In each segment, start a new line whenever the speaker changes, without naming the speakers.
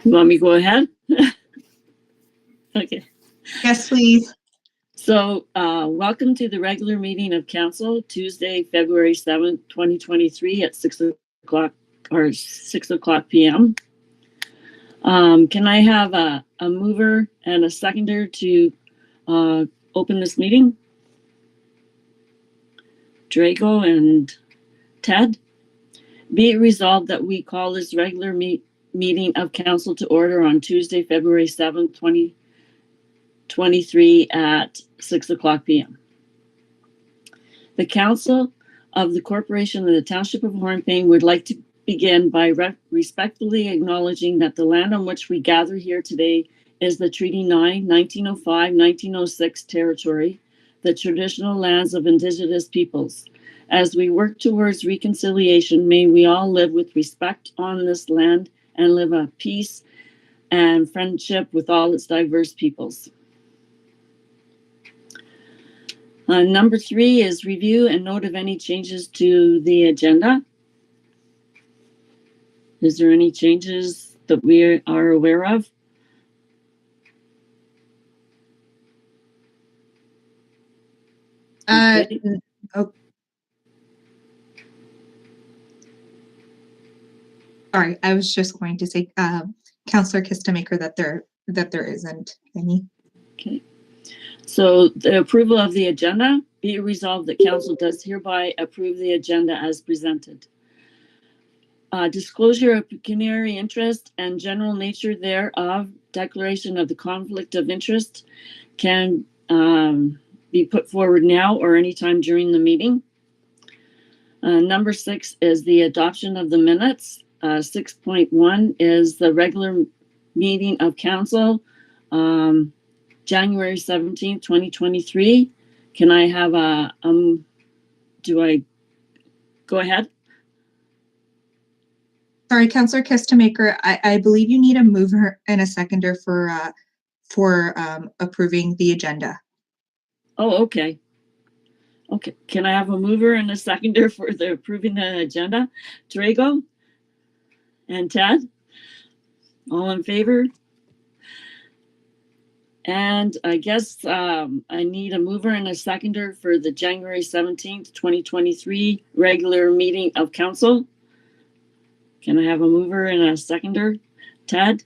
You want me to go ahead? Okay.
Yes, please.
So welcome to the regular meeting of council, Tuesday, February 7th, 2023 at 6 o'clock or 6 o'clock p.m. Can I have a mover and a seconder to open this meeting? Drago and Ted. Be it resolved that we call this regular meeting of council to order on Tuesday, February 7th, 2023 at 6 o'clock p.m. The Council of the Corporation of the Township of Hornepayne would like to begin by respectfully acknowledging that the land on which we gather here today is the Treaty 9, 1905-1906 territory, the traditional lands of Indigenous peoples. As we work towards reconciliation, may we all live with respect on this land and live a peace and friendship with all its diverse peoples. Number 3 is review and note of any changes to the agenda. Is there any changes that we are aware of? Okay.
Sorry, I was just going to say, Councillor Kistemaker, that there isn't any.
Okay. So the approval of the agenda, be it resolved that council does hereby approve the agenda as presented. Disclosure of pecuniary interest and general nature thereof, declaration of the conflict of interest can be put forward now or anytime during the meeting. Number 6 is the adoption of the minutes. 6.1 is the regular meeting of council, January 17th, 2023. Can I have do I go ahead?
Sorry, Councillor Kistemaker, I believe you need a mover and a seconder for approving the agenda.
Oh, okay. Okay, can I have a mover and a seconder for the approving the agenda? Drago and Ted, all in favor? And I guess I need a mover and a seconder for the January 17th, 2023 regular meeting of council. Can I have a mover and a seconder? Ted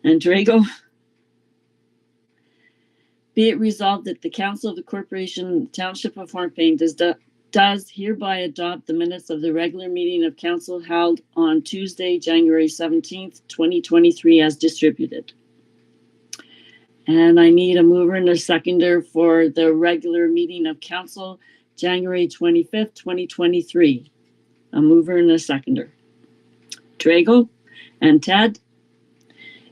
and Drago. Be it resolved that the Council of the Corporation Township of Hornepayne does hereby adopt the minutes of the regular meeting of council held on Tuesday, January 17th, 2023 as distributed. And I need a mover and a seconder for the regular meeting of council, January 25th, 2023. A mover and a seconder. Drago and Ted.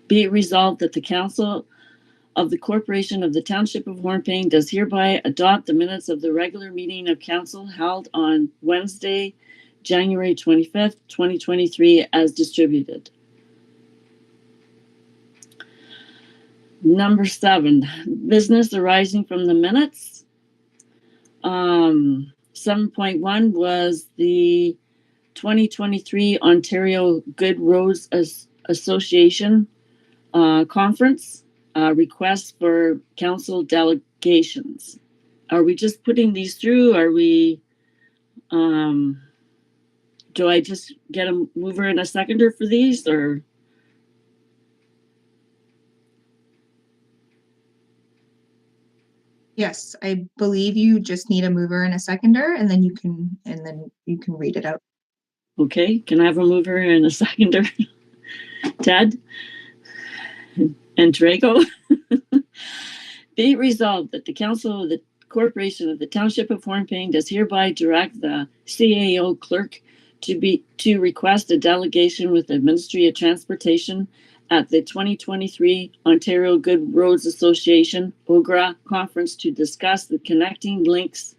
Be it resolved that the Council of the Corporation of the Township of Hornepayne does hereby adopt the minutes of the regular meeting of council held on Wednesday, January 25th, 2023 as distributed. Number 7, business arising from the minutes. 7.1 was the 2023 Ontario Good Roads Association conference. Request for council delegations. Are we just putting these through? Are we, do I just get a mover and a seconder for these, or?
Yes, I believe you just need a mover and a seconder, and then you can read it out.
Okay, can I have a mover and a seconder? Ted and Drago. Be it resolved that the Council of the Corporation of the Township of Hornepayne does hereby direct the CAO clerk to request a delegation with the Ministry of Transportation at the 2023 Ontario Good Roads Association OGRA conference to discuss the Connecting Links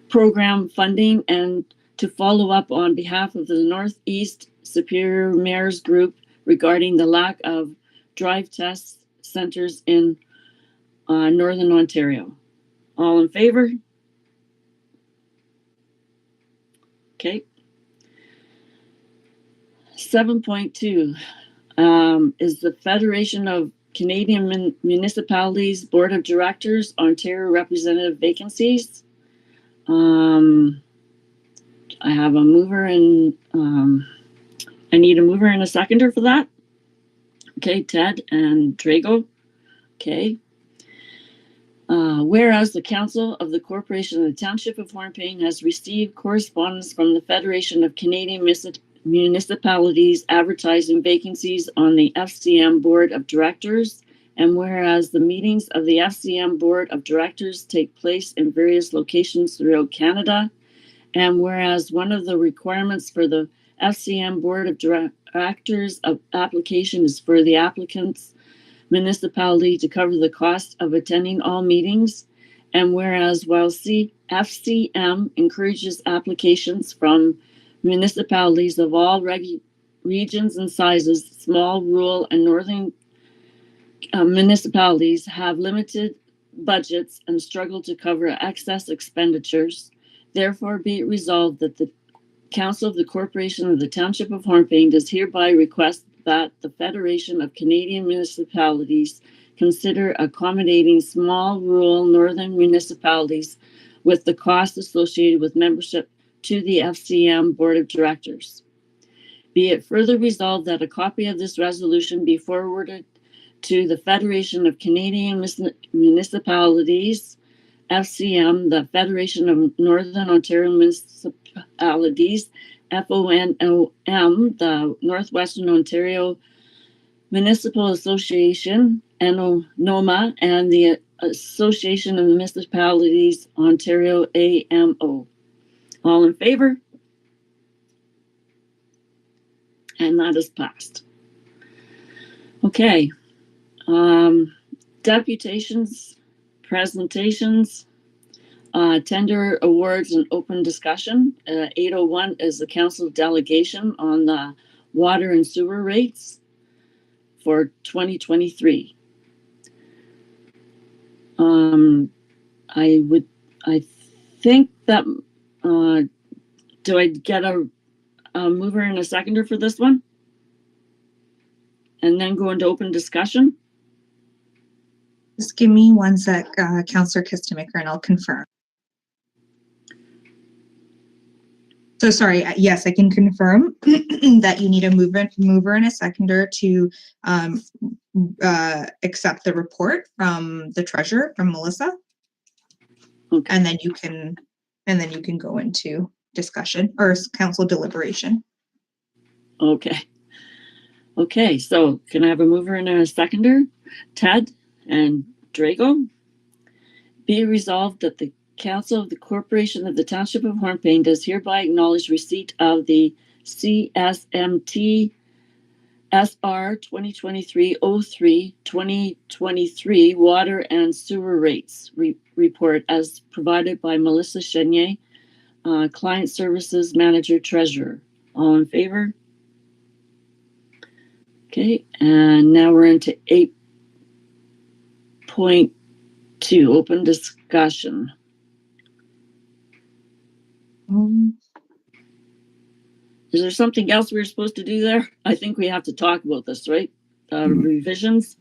program funding and to follow up on behalf of the Northeast Superior Mayor's Group regarding the lack of drive test centers in Northern Ontario. All in favor? Okay. 7.2 is the Federation of Canadian Municipalities Board of Directors, Ontario Representative Vacancies. I have a mover and I need a mover and a seconder for that. Okay, Ted and Drago. Okay. Whereas the Council of the Corporation of the Township of Hornepayne has received correspondence from the Federation of Canadian Municipalities advertising vacancies on the FCM Board of Directors, and whereas the meetings of the FCM Board of Directors take place in various locations throughout Canada, and whereas one of the requirements for the FCM Board of Directors of application is for the applicant's municipality to cover the cost of attending all meetings, and whereas while FCM encourages applications from municipalities of all regions and sizes, small, rural, and northern municipalities have limited budgets and struggle to cover excess expenditures. Therefore, be it resolved that the Council of the Corporation of the Township of Hornepayne does hereby request that the Federation of Canadian Municipalities consider accommodating small, rural, northern municipalities with the cost associated with membership to the FCM Board of Directors. Be it further resolved that a copy of this resolution be forwarded to the Federation of Canadian Municipalities, FCM, the Federation of Northern Ontario Municipalities, FONOM, the Northwestern Ontario Municipal Association, NOMA, and the Association of Municipalities, Ontario, AMO. All in favor? And that is passed. Okay. Deputations, presentations, tender awards and open discussion. 801 is the council delegation on the water and sewer rates for 2023. I think that, do I get a mover and a seconder for this one? And then go into open discussion?
Just give me one sec, Councillor Kistemaker, and I'll confirm. So sorry, yes, I can confirm that you need a mover and a seconder to accept the report from the treasurer, from Melissa.
Okay.
And then you can go into discussion or council deliberation.
Okay. Okay, so can I have a mover and a seconder? Ted and Drago. Be it resolved that the Council of the Corporation of the Township of Hornepayne does hereby acknowledge receipt of the CSMT SR 2023-03 2023 Water and Sewer Rates report as provided by Melissa Chenier, Client Services Manager Treasurer. All in favor? Okay, and now we're into 8.2, open discussion. Is there something else we were supposed to do there? I think we have to talk about this, right? Revisions?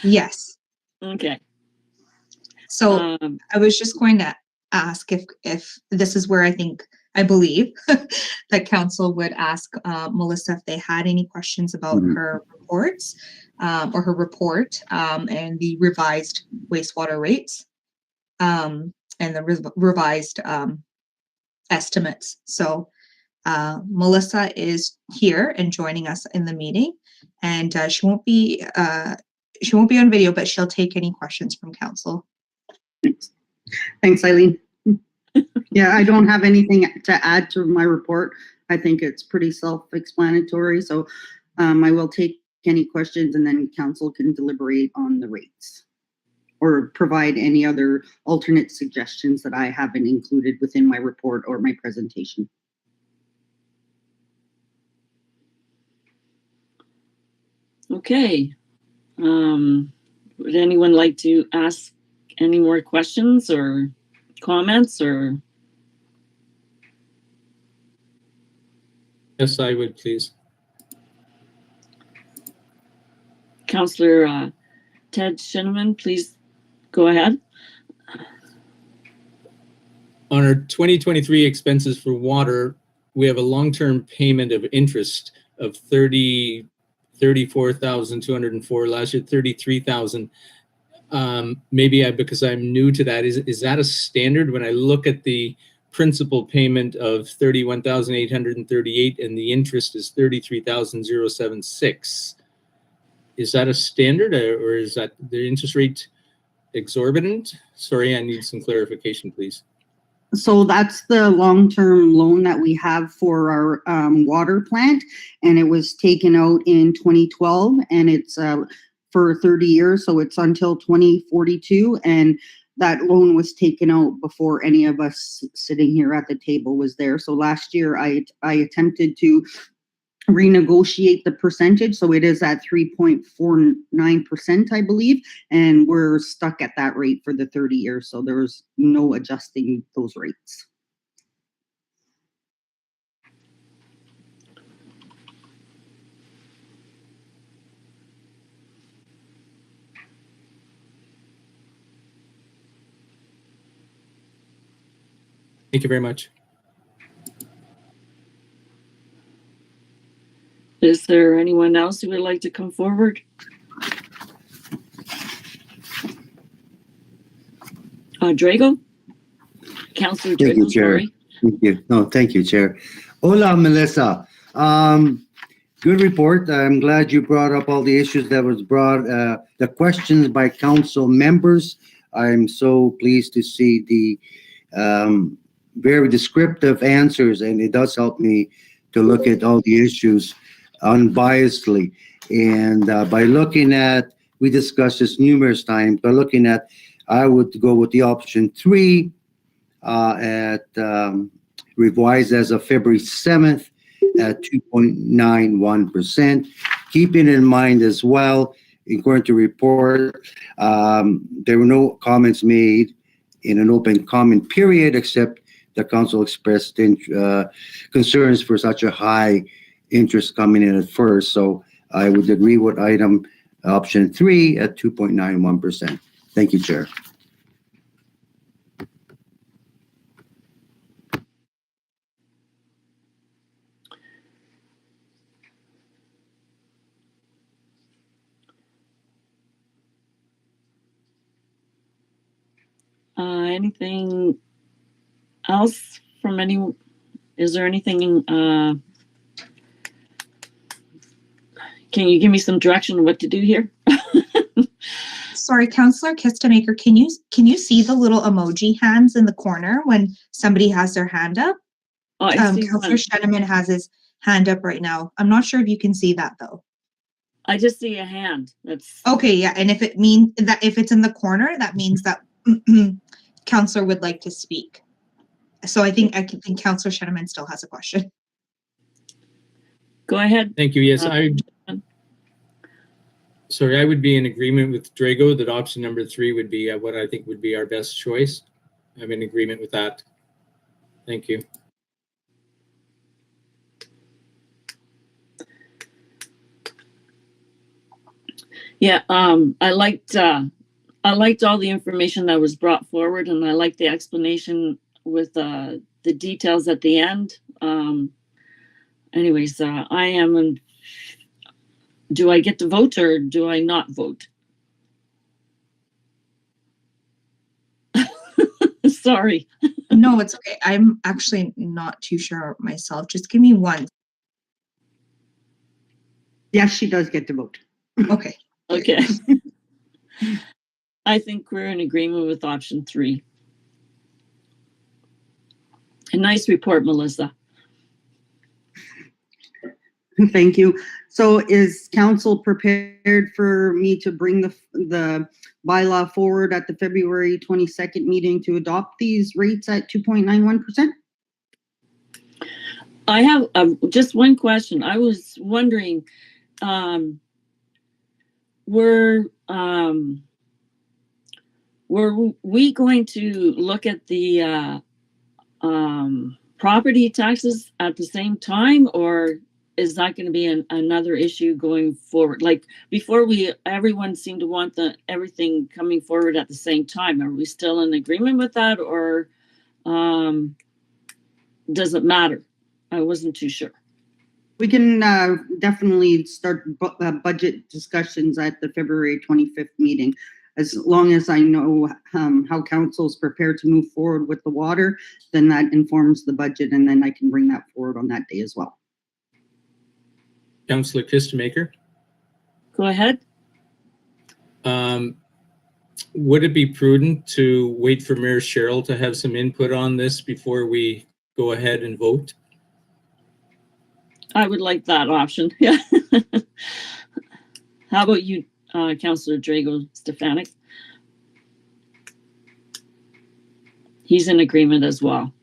Yes.
Okay.
So I was just going to ask if this is where I believe that council would ask Melissa if they had any questions about her reports or her report and the revised wastewater rates and the revised estimates. So Melissa is here and joining us in the meeting, and she won't be on video, but she'll take any questions from council.
Thanks, Eileen. Yeah, I don't have anything to add to my report. I think it's pretty self-explanatory. So I will take any questions and then council can deliberate on the rates or provide any other alternate suggestions that I haven't included within my report or my presentation.
Okay. Would anyone like to ask any more questions or comments or?
Yes, I would, please.
Councillor Ted Shinneman, please go ahead.
On our 2023 expenses for water, we have a long-term payment of interest of 34,204. Last year, 33,000. Maybe because I'm new to that, is that a standard? When I look at the principal payment of 31,838 and the interest is 33,076, is that a standard, or is that the interest rate exorbitant? Sorry, I need some clarification, please.
So that's the long-term loan that we have for our water plant, and it was taken out in 2012, and it's for 30 years, so it's until 2042, and that loan was taken out before any of us sitting here at the table was there. So last year I attempted to renegotiate the percentage, so it is at 3.49%, I believe, and we're stuck at that rate for the 30 years, so there's no adjusting those rates.
Thank you very much.
Is there anyone else who would like to come forward? Drago? Councillor
Thank you,
Drago,
Chair.
sorry.
Thank you. No, thank you, Chair. Hola, Melissa. Good report. I'm glad you brought up all the issues that was brought, the questions by council members. I'm so pleased to see the very descriptive answers, and it does help me to look at all the issues unbiasedly. And by looking at, we discussed this numerous times, by looking at, I would go with the option 3 at revised as of February 7th at 2.91%. Keeping in mind as well, according to report, there were no comments made in an open comment period, except the council expressed concerns for such a high interest coming in at first. So I would agree with item option 3 at 2.91%. Thank you, Chair.
Anything else from anyone? Is there anything, can you give me some direction on what to do here?
Sorry, Councillor Kistemaker, can you see the little emoji hands in the corner when somebody has their hand up?
Oh, I see
Councillor
one.
Shenneman has his hand up right now. I'm not sure if you can see that though.
I just see a hand. That's
Okay, yeah, and if it means that if it's in the corner, that means that Councillor would like to speak. So I think Councillor Shenneman still has a question.
Go ahead.
Thank you. Yes, I would be in agreement with Drago that option number 3 would be what I think would be our best choice. I'm in agreement with that. Thank you.
Yeah, I liked all the information that was brought forward, and I liked the explanation with the details at the end. Anyways, I am. Do I get to vote or do I not vote? Sorry.
No, it's okay. I'm actually not too sure myself. Just give me one.
Yes, she does get to vote.
Okay.
Okay. I think we're in agreement with option 3. A nice report, Melissa.
Thank you. So is council prepared for me to bring the bylaw forward at the February 22nd meeting to adopt these rates at 2.91%?
I have just one question. I was wondering, were we going to look at the property taxes at the same time, or is that going to be another issue going forward? Like before, everyone seemed to want everything coming forward at the same time. Are we still in agreement with that, or does it matter? I wasn't too sure.
We can definitely start budget discussions at the February 25th meeting. As long as I know how council is prepared to move forward with the water, then that informs the budget, and then I can bring that forward on that day as well.
Councillor Kistemaker?
Go ahead.
Would it be prudent to wait for Mayor Cheryl to have some input on this before we go ahead and vote?
I would like that option. Yeah. How about you, Councillor Drago-Stefanik? He's in agreement as well.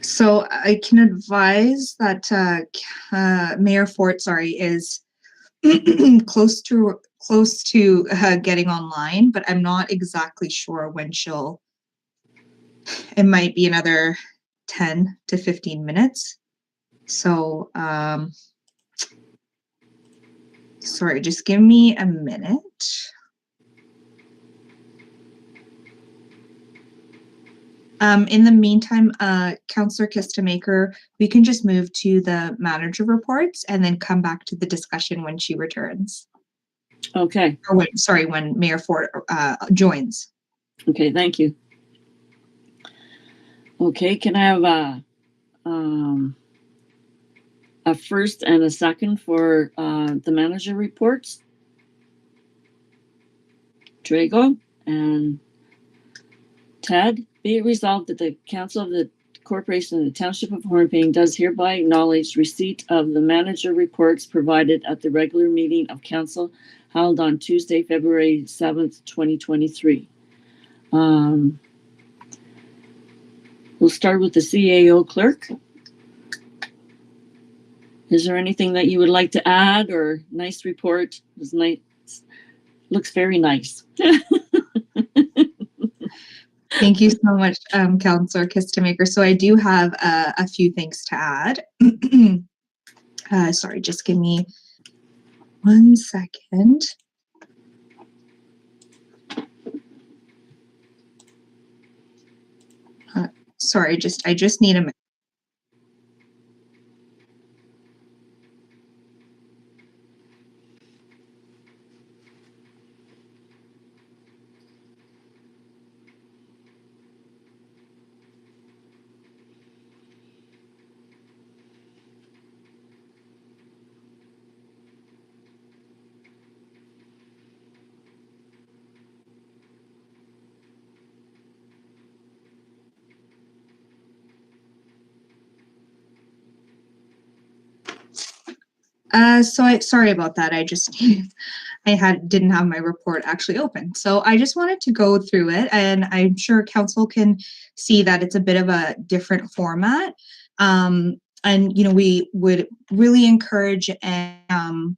So I can advise that Mayor Fort, is close to getting online, but I'm not exactly sure when it might be another 10 to 15 minutes. So, sorry, just give me a minute. In the meantime, Councillor Kistemaker, we can just move to the manager reports and then come back to the discussion when she returns.
Okay.
Or when Mayor Fort joins.
Okay, thank you. Okay, can I have a first and a second for the manager reports? Drago and Ted. Be it resolved that the Council of the Corporation of the Township of Hornepayne does hereby acknowledge receipt of the manager reports provided at the regular meeting of Council held on Tuesday, February 7th, 2023. We'll start with the CAO clerk. Is there anything that you would like to add, or nice report? It was nice. Looks very nice.
Thank you so much, Councillor Kistemaker. So I do have a few things to add. Sorry, just give me 1 second. Sorry, I just need a minute. Sorry about that. I didn't have my report actually open. So I just wanted to go through it, and I'm sure council can see that it's a bit of a different format. And, we would really encourage and,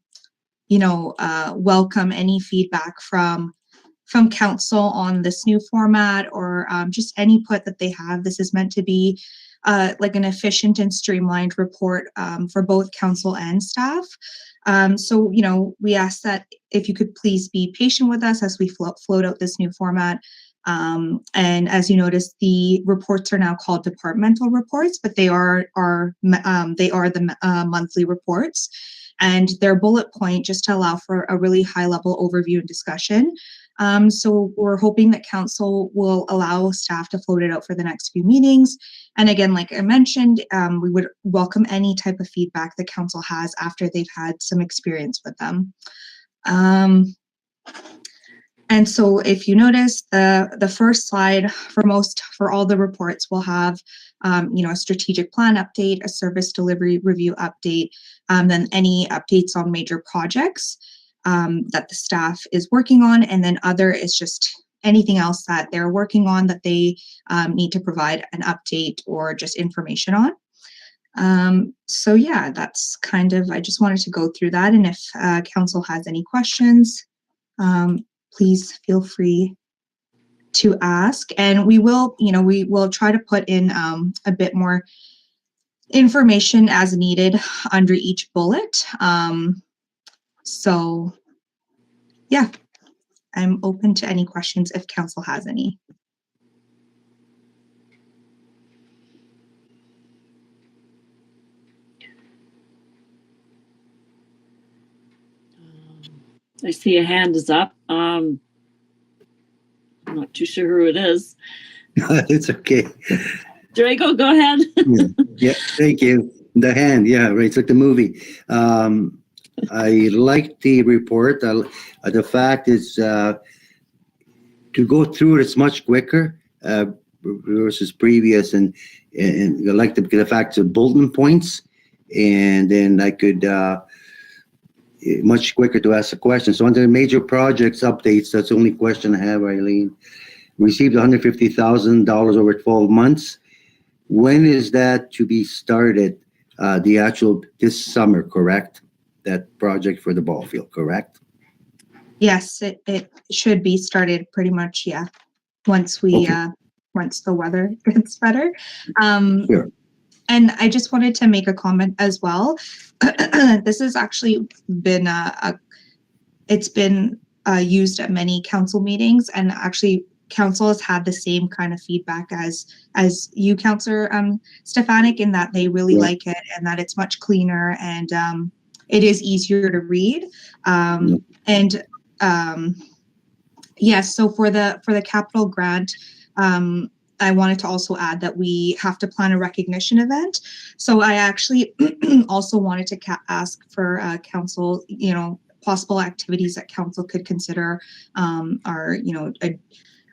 welcome any feedback from council on this new format, or just any input that they have. This is meant to be like an efficient and streamlined report for both council and staff. So, we ask that if you could please be patient with us as we float out this new format. And as you notice, the reports are now called departmental reports, but they are the monthly reports, and they're bullet point just to allow for a really high level overview and discussion. So we're hoping that council will allow staff to float it out for the next few meetings. And again, like I mentioned, we would welcome any type of feedback that council has after they've had some experience with them. And so if you notice, the first slide for all the reports will have, a strategic plan update, a service delivery review update, then any updates on major projects that the staff is working on, and then other is just anything else that they're working on that they need to provide an update or just information on. So yeah, that's kind of, I just wanted to go through that. And if council has any questions, please feel free to ask. And we will, we will try to put in a bit more information as needed under each bullet. So yeah, I'm open to any questions if council has any.
I see a hand is up. I'm not too sure who it is.
It's okay.
Drago, go ahead.
Yeah, thank you. The hand, yeah, right. It's like the movie. I like the report. The fact is, to go through it, it's much quicker versus previous, and I like the fact of bulletin points, and then I could much quicker to ask a question. So under the major projects updates, that's the only question I have, Eileen. Received $150,000 over 12 months. When is that to be started? The actual this summer, correct? That project for the ball field, correct?
Yes, it should be started pretty much, yeah. Once we once the weather gets better.
Sure.
And I just wanted to make a comment as well. This has actually been it's been used at many council meetings, and actually council has had the same kind of feedback as you, Councillor Stefanik, in that they really like it and that it's much cleaner and it is easier to read. And yes, so for the capital grant, I wanted to also add that we have to plan a recognition event. So I actually also wanted to ask for council, possible activities that council could consider are,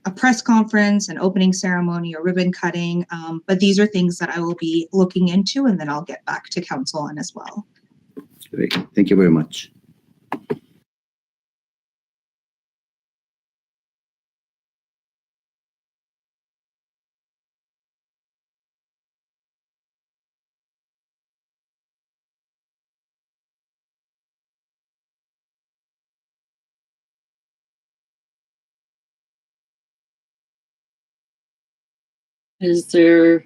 a press conference, an opening ceremony, or ribbon cutting. But these are things that I will be looking into, and then I'll get back to council on as well.
Great. Thank you very much.
Is there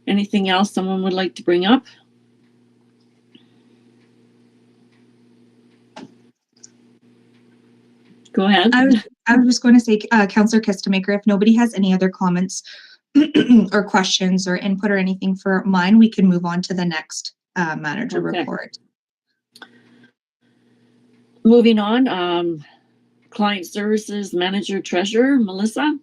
anything else someone would like to bring up? Go ahead.
I was just going to say, Councillor Kistemaker, if nobody has any other comments or questions or input or anything for mine, we can move on to the next manager report.
Moving on, Client Services Manager Treasurer, Melissa.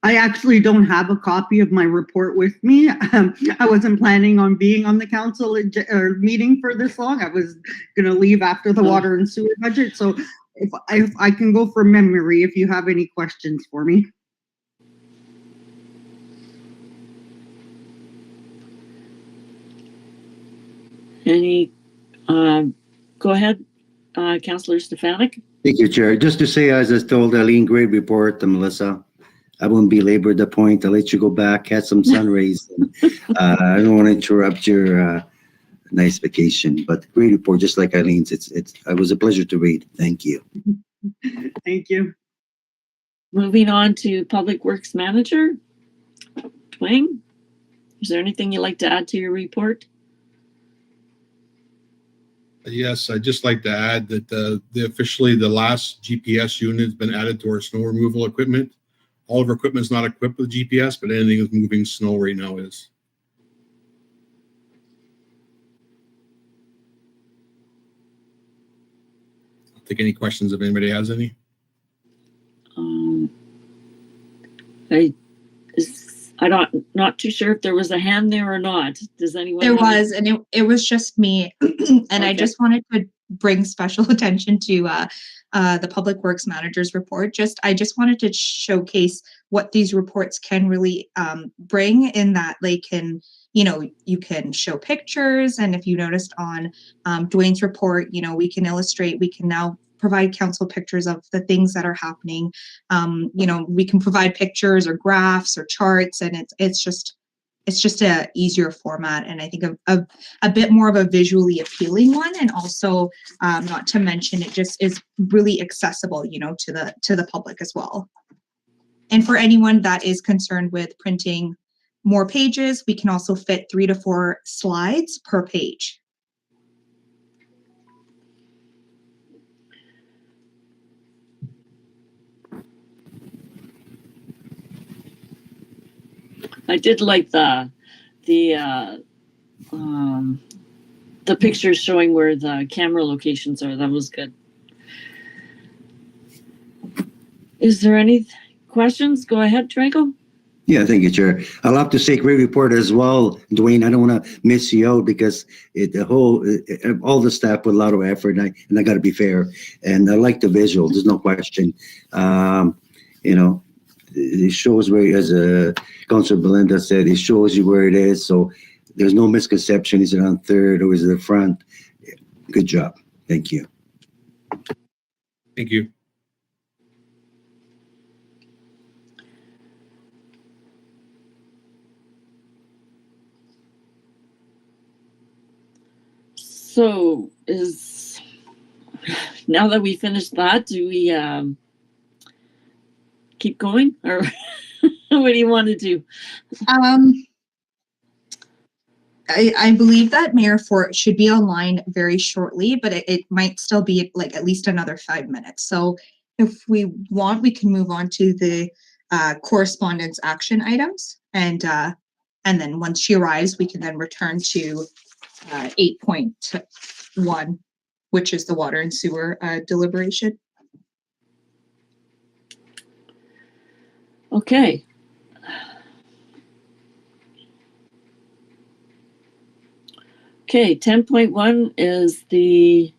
I actually don't have a copy of my report with me. I wasn't planning on being on the council meeting for this long. I was going to leave after the water and sewer budget. So if I can go from memory, if you have any questions for me.
Any, go ahead, Councillor Stefanik.
Thank you, Chair. Just to say, as I told Eileen, great report, Melissa. I won't belabor the point. I'll let you go back, catch some sun rays. I don't want to interrupt your nice vacation, but great report, just like Eileen's. It was a pleasure to read. Thank you.
Thank you.
Moving on to Public Works Manager, Dwayne. Is there anything you'd like to add to your report?
Yes, I'd just like to add that officially the last GPS unit has been added to our snow removal equipment. All of our equipment is not equipped with GPS, but anything that's moving snow right now is. I'll take any questions if anybody has any.
I'm not too sure if there was a hand there or not. Does anyone?
There was, and it was just me. And okay. I just wanted to bring special attention to the Public Works Manager's report. I just wanted to showcase what these reports can really bring, in that they can, you can show pictures. And if you noticed on Dwayne's report, we can illustrate, we can now provide council pictures of the things that are happening. We can provide pictures or graphs or charts, and it's just a easier format, and I think a bit more of a visually appealing one, and also not to mention it just is really accessible, to the public as well. And for anyone that is concerned with printing more pages, we can also fit 3 to 4 slides per page.
I did like the pictures showing where the camera locations are. That was good. Is there any questions? Go ahead, Drago.
Yeah, thank you, Chair. I'll have to say great report as well, Dwayne. I don't want to miss you out because all the staff put a lot of effort, and I got to be fair. And I like the visual. There's no question. It shows where, as Councilor Belinda said, it shows you where it is. So there's no misconception. Is it on third or is it the front? Good job. Thank you.
Thank you.
So now that we finished that, do we keep going, or what do you want to do?
I believe that Mayor Fort should be online very shortly, but it might still be like at least another 5 minutes. So if we want, we can move on to the correspondence action items, and then once she arrives, we can then return to 8.1, which is the water and sewer deliberation.
Okay. Okay, 10.1 is the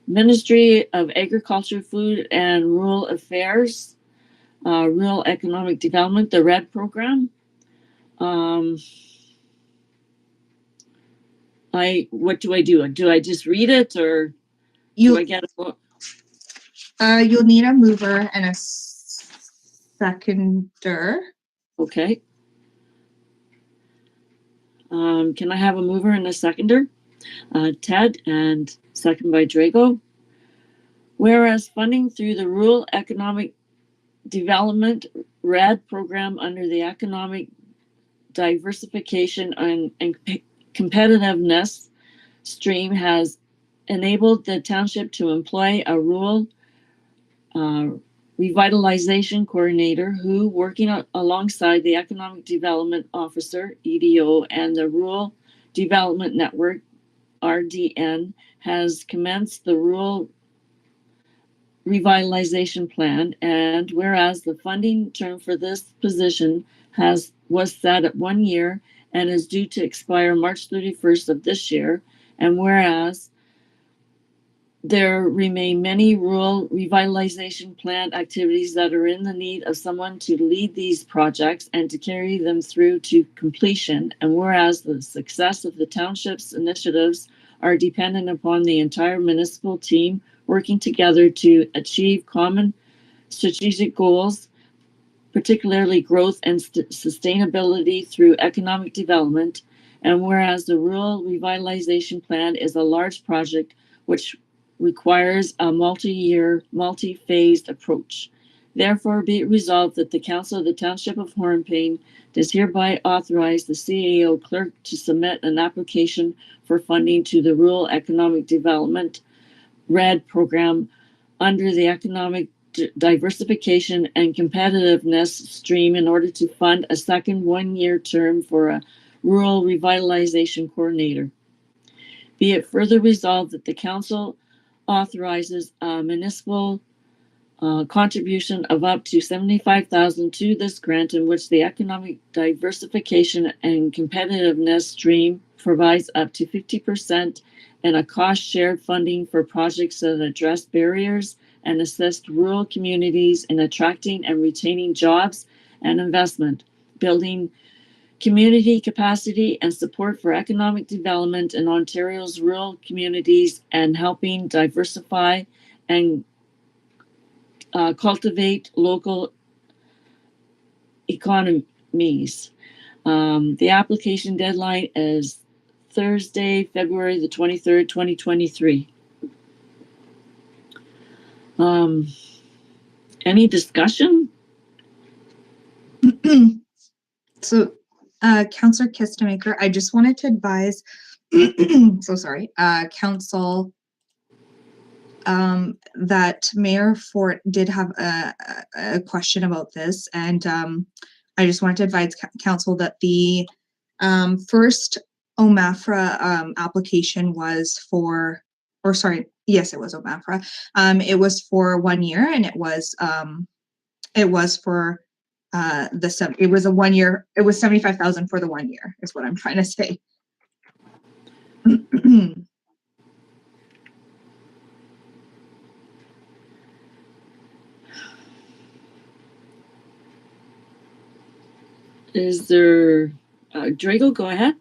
Ministry of Agriculture, Food and Rural Affairs, Rural Economic Development, the RED program. What do I do? Do I just read it, or do I get a book?
You'll need a mover and a seconder.
Okay. Can I have a mover and a seconder? Ted, and second by Drago. Whereas funding through the Rural Economic Development RED program under the Economic Diversification and Competitiveness stream has enabled the township to employ a rural revitalization coordinator who, working alongside the Economic Development Officer, EDO, and the Rural Development Network, RDN, has commenced the Rural Revitalization Plan. And whereas the funding term for this position was set at 1 year and is due to expire March 31st of this year, and whereas there remain many rural revitalization plan activities that are in the need of someone to lead these projects and to carry them through to completion. And whereas the success of the township's initiatives are dependent upon the entire municipal team working together to achieve common strategic goals, particularly growth and sustainability through economic development. And whereas the Rural Revitalization Plan is a large project which requires a multi-year, multi-phased approach. Therefore, be it resolved that the Council of the Township of Hornepayne does hereby authorize the CAO clerk to submit an application for funding to the Rural Economic Development RED program under the Economic Diversification and Competitiveness stream in order to fund a second 1-year term for a Rural Revitalization Coordinator. Be it further resolved that the Council authorizes a municipal contribution of up to $75,000 to this grant, in which the Economic Diversification and Competitiveness stream provides up to 50% and a cost-shared funding for projects that address barriers and assist rural communities in attracting and retaining jobs and investment, building community capacity and support for economic development in Ontario's rural communities, and helping diversify and cultivate local economies. The application deadline is Thursday, February the 23rd, 2023. Any discussion?
So, Councillor Kistemaker, I just wanted to advise, so sorry, Council, that Mayor Fort did have a question about this, and I just wanted to advise Council that the first OMAFRA application was for, or sorry, yes, it was OMAFRA. It was for 1 year, and it was for it was a 1 year, it was 75,000 for the 1 year is what I'm trying to say.
Is there, Drago, go ahead.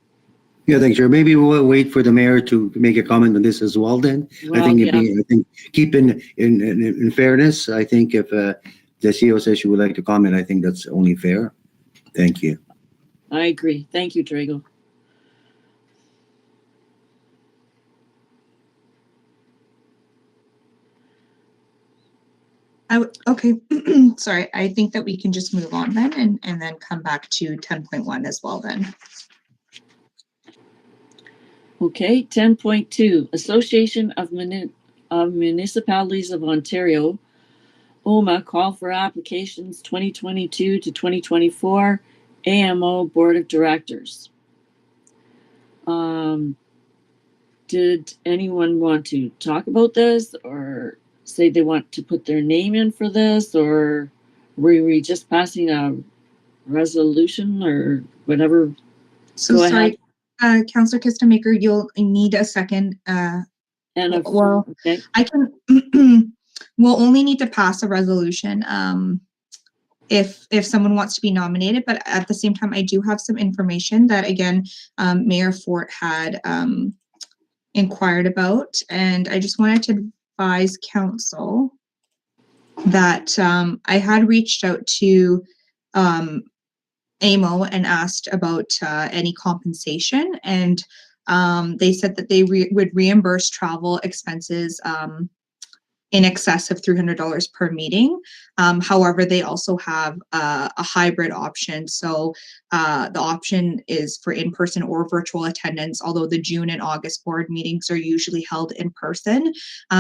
Yeah, thanks, Chair. Maybe we'll wait for the mayor to make a comment on this as well then. I
Well,
think
yeah.
I think keep in fairness, I think if the CEO says she would like to comment, I think that's only fair. Thank you.
I agree. Thank you, Drago.
Okay, sorry, I think that we can just move on then and then come back to 10.1 as well then.
Okay, 10.2, Association of Municipalities of Ontario, OMA, call for applications 2022 to 2024, AMO Board of Directors. Did anyone want to talk about this or say they want to put their name in for this, or were we just passing a resolution or whatever?
So
Go
sorry, Councillor Kistemaker, you'll need a second.
And if,
Well,
okay.
I can, we'll only need to pass a resolution if someone wants to be nominated, but at the same time, I do have some information that, again, Mayor Fort had inquired about, and I just wanted to advise council that I had reached out to AMO and asked about any compensation, and they said that they would reimburse travel expenses in excess of $300 per meeting. However, they also have a hybrid option. So the option is for in-person or virtual attendance, although the June and August board meetings are usually held in person.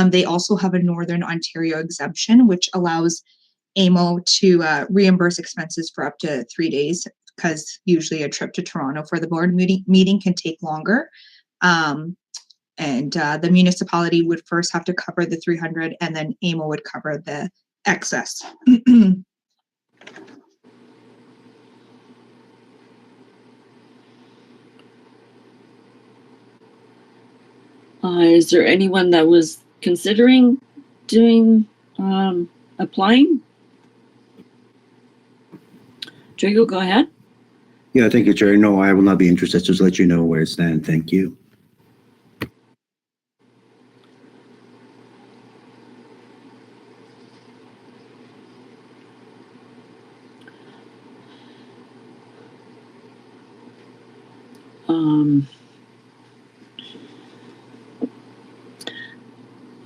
They also have a Northern Ontario exemption, which allows AMO to reimburse expenses for up to 3 days, because usually a trip to Toronto for the board meeting can take longer. And the municipality would first have to cover the 300, and then AMO would cover the excess.
Is there anyone that was considering doing, applying? Drago, go ahead.
Yeah, thank you, Chair. No, I will not be interested. Just let you know where I stand. Thank you.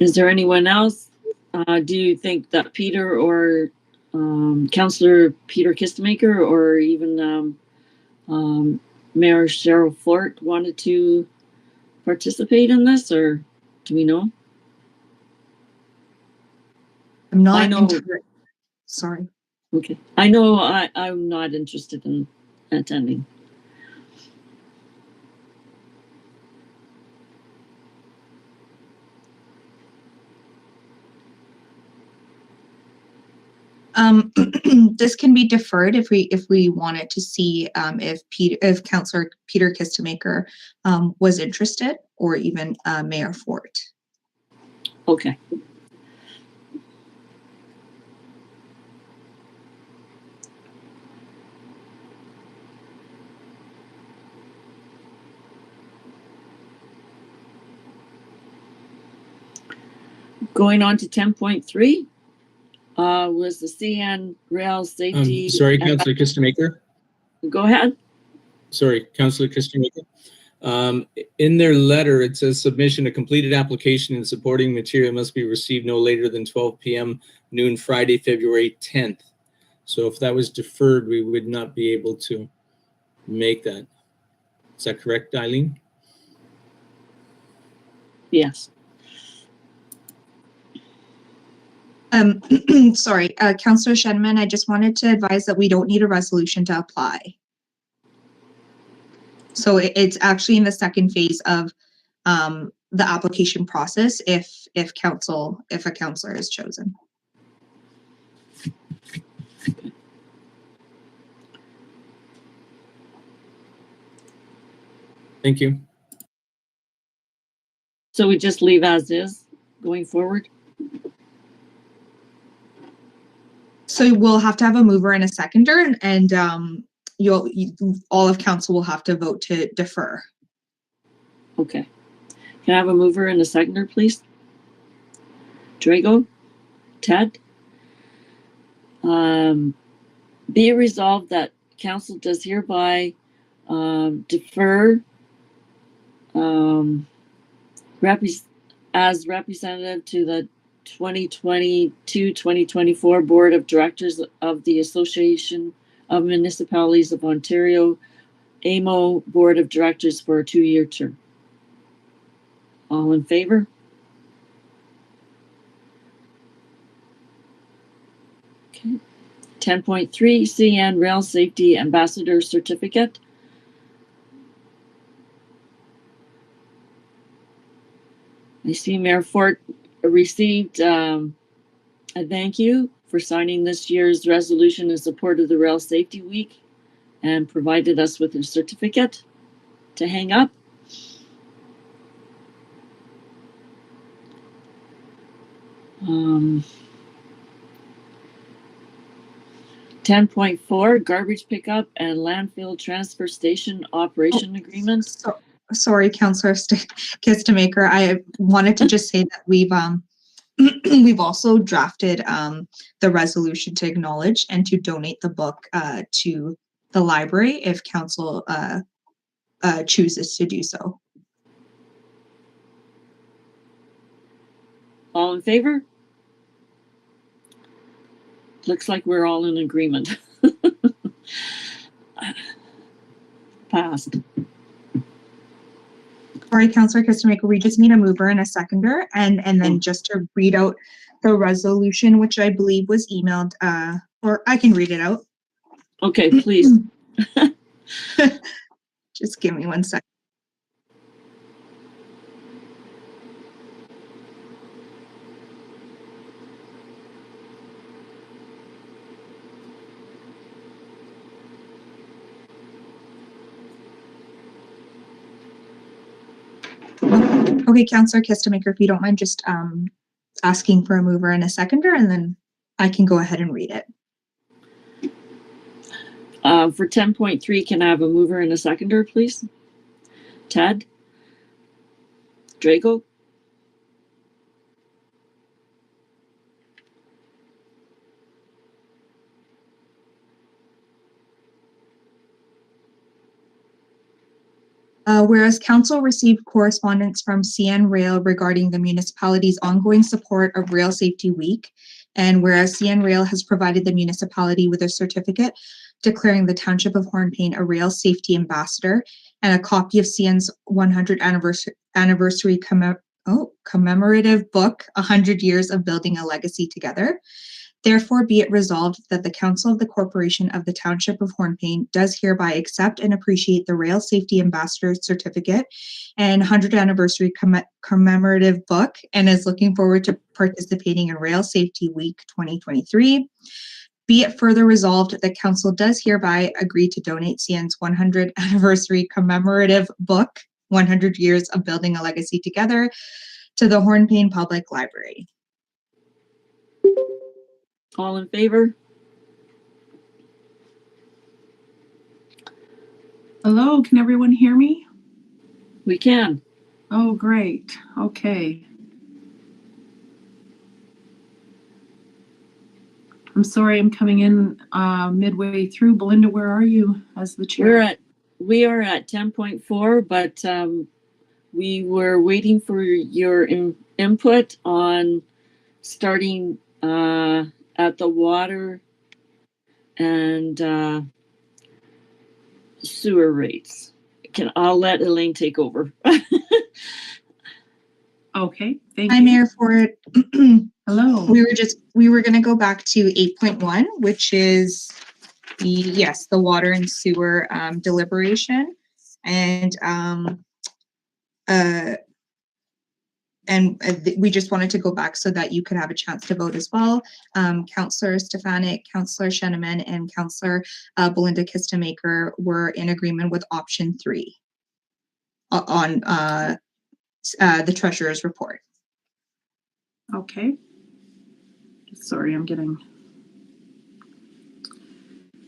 Is there anyone else? Do you think that Peter or Councillor Peter Kistemaker or even Mayor Cheryl Fort wanted to participate in this, or do we know?
I'm not
I know.
Sorry.
Okay. I know I'm not interested in attending.
This can be deferred if we wanted to see if Councillor Peter Kistemaker was interested, or even Mayor Fort.
Okay. Going on to 10.3 was the CN Rail Safety.
Sorry, Councillor Kistemaker.
Go ahead.
Sorry, Councillor Kistemaker. In their letter, it says submission a completed application and supporting material must be received no later than 12 p.m. noon Friday, February 10th. So if that was deferred, we would not be able to make that. Is that correct, Eileen?
Yes.
Sorry, Councillor Shenman, I just wanted to advise that we don't need a resolution to apply. So it's actually in the second phase of the application process if a counselor is chosen.
Thank you.
So we just leave as is going forward?
So we'll have to have a mover and a seconder, and all of council will have to vote to defer.
Okay. Can I have a mover and a seconder, please? Drago? Ted? Be it resolved that council does hereby defer as representative to the 2022-2024 Board of Directors of the Association of Municipalities of Ontario, AMO Board of Directors for a 2-year term. All in favor? Okay. 10.3 CN Rail Safety Ambassador Certificate. I see Mayor Fort received a thank you for signing this year's resolution in support of the Rail Safety Week and provided us with a certificate to hang up. Um, 10.4 Garbage Pickup and Landfill Transfer Station Operation Agreements.
Sorry, Councillor Kistemaker. I wanted to just say that we've also drafted the resolution to acknowledge and to donate the book to the library if council chooses to do so.
All in favor? Looks like we're all in agreement. Passed.
Sorry, Councillor Kistemaker, we just need a mover and a seconder, and then just to read out the resolution, which I believe was emailed, or I can read it out.
Okay, please.
Just give me 1 second. Okay, Councillor Kistemaker, if you don't mind just asking for a mover and a seconder, and then I can go ahead and read it.
For 10.3, can I have a mover and a seconder, please? Ted? Drago?
Whereas Council received correspondence from CN Rail regarding the municipality's ongoing support of Rail Safety Week, and whereas CN Rail has provided the municipality with a certificate declaring the Township of Hornepayne a Rail Safety Ambassador and a copy of CN's 100th anniversary commemorative book, 100 Years of Building a Legacy Together. Therefore, be it resolved that the Council of the Corporation of the Township of Hornepayne does hereby accept and appreciate the Rail Safety Ambassador Certificate and 100th Anniversary Commemorative Book and is looking forward to participating in Rail Safety Week 2023. Be it further resolved that Council does hereby agree to donate CN's 100th Anniversary Commemorative Book, 100 Years of Building a Legacy Together, to the Hornepayne Public Library.
All in favor?
Hello, can everyone hear me?
We can.
Oh, great. Okay. I'm sorry, I'm coming in midway through. Belinda, where are you as the chair?
We are at 10.4, but we were waiting for your input on starting at the water and sewer rates. I'll let Elaine take over.
Okay, thank
Hi,
you.
Mayor Ford.
Hello.
We were gonna go back to 8.1, which is the water and sewer deliberation. And we just wanted to go back so that you could have a chance to vote as well. Councillor Stefanik, Councillor Sheneman, and Councillor Belinda Kistemaker were in agreement with option 3 on the treasurer's report.
Okay. Sorry,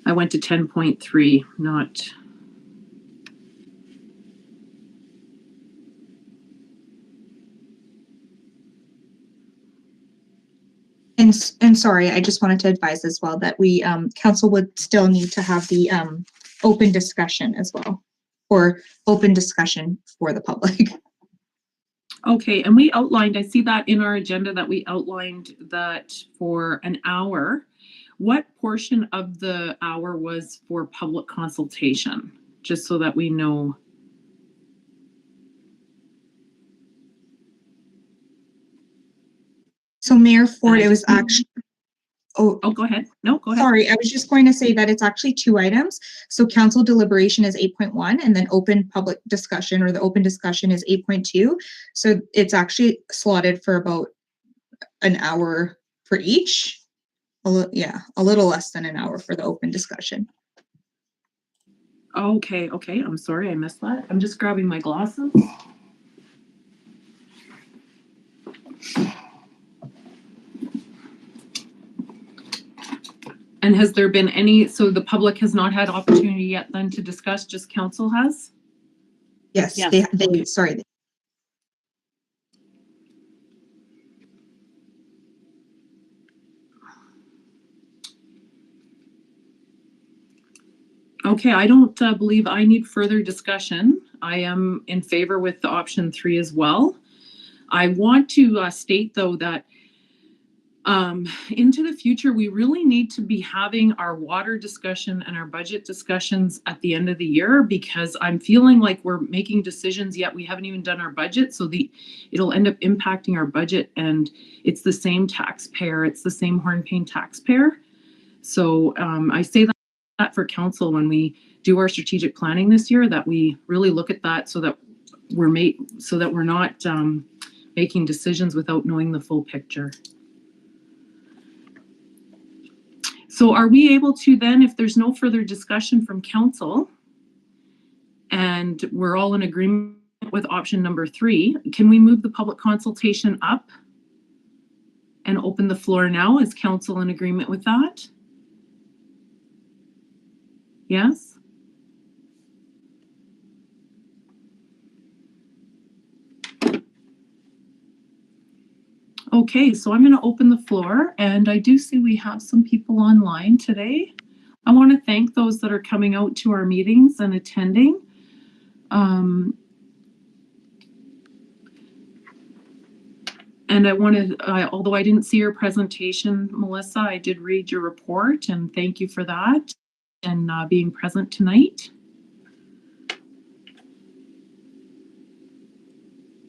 I went to 10.3, not.
And sorry, I just wanted to advise as well that we council would still need to have the open discussion as well, or open discussion for the public.
Okay, and we outlined, I see that in our agenda that we outlined that for an hour. What portion of the hour was for public consultation? Just so that we know.
So Mayor Ford, it was actually,
Oh, go ahead. No, go ahead.
sorry, I was just going to say that it's actually 2 items. So council deliberation is 8.1, and then open public discussion, or the open discussion, is 8.2. So it's actually slotted for about an hour for each. A little less than an hour for the open discussion.
Okay, I'm sorry, I missed that. I'm just grabbing my glasses. And has there been any, so the public has not had opportunity yet then to discuss, just council has?
Yes,
Yes.
they sorry.
Okay, I don't believe I need further discussion. I am in favor with the option 3 as well. I want to state though that into the future, we really need to be having our water discussion and our budget discussions at the end of the year, because I'm feeling like we're making decisions yet we haven't even done our budget. So it'll end up impacting our budget, and it's the same taxpayer. It's the same Hornepayne taxpayer. So I say that for council when we do our strategic planning this year, that we really look at that so that we're not making decisions without knowing the full picture. So are we able to then, if there's no further discussion from council and we're all in agreement with option number 3, can we move the public consultation up and open the floor now? Is council in agreement with that? Yes? Okay, so I'm going to open the floor, and I do see we have some people online today. I want to thank those that are coming out to our meetings and attending. And I wanted, although I didn't see your presentation, Melissa, I did read your report, and thank you for that and being present tonight.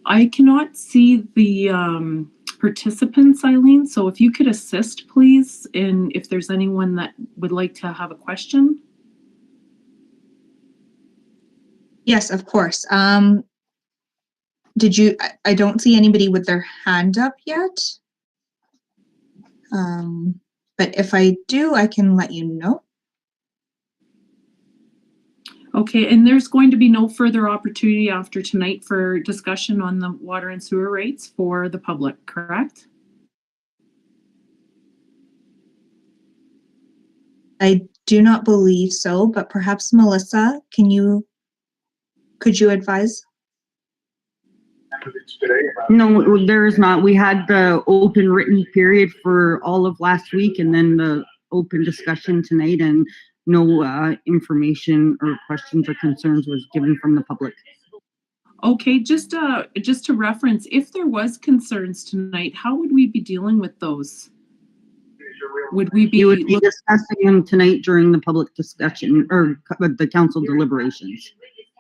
I cannot see the participants, Eileen, so if you could assist, please, if there's anyone that would like to have a question.
Yes, of course. Did you, I don't see anybody with their hand up yet. But if I do, I can let you know.
Okay, and there's going to be no further opportunity after tonight for discussion on the water and sewer rates for the public, correct?
I do not believe so, but perhaps Melissa, could you advise?
No, there is not. We had the open written period for all of last week, and then the open discussion tonight, and no information or questions or concerns was given from the public.
Okay, just to reference, if there was concerns tonight, how would we be dealing with those? Would we be
You would be discussing them tonight during the public discussion or the council deliberations,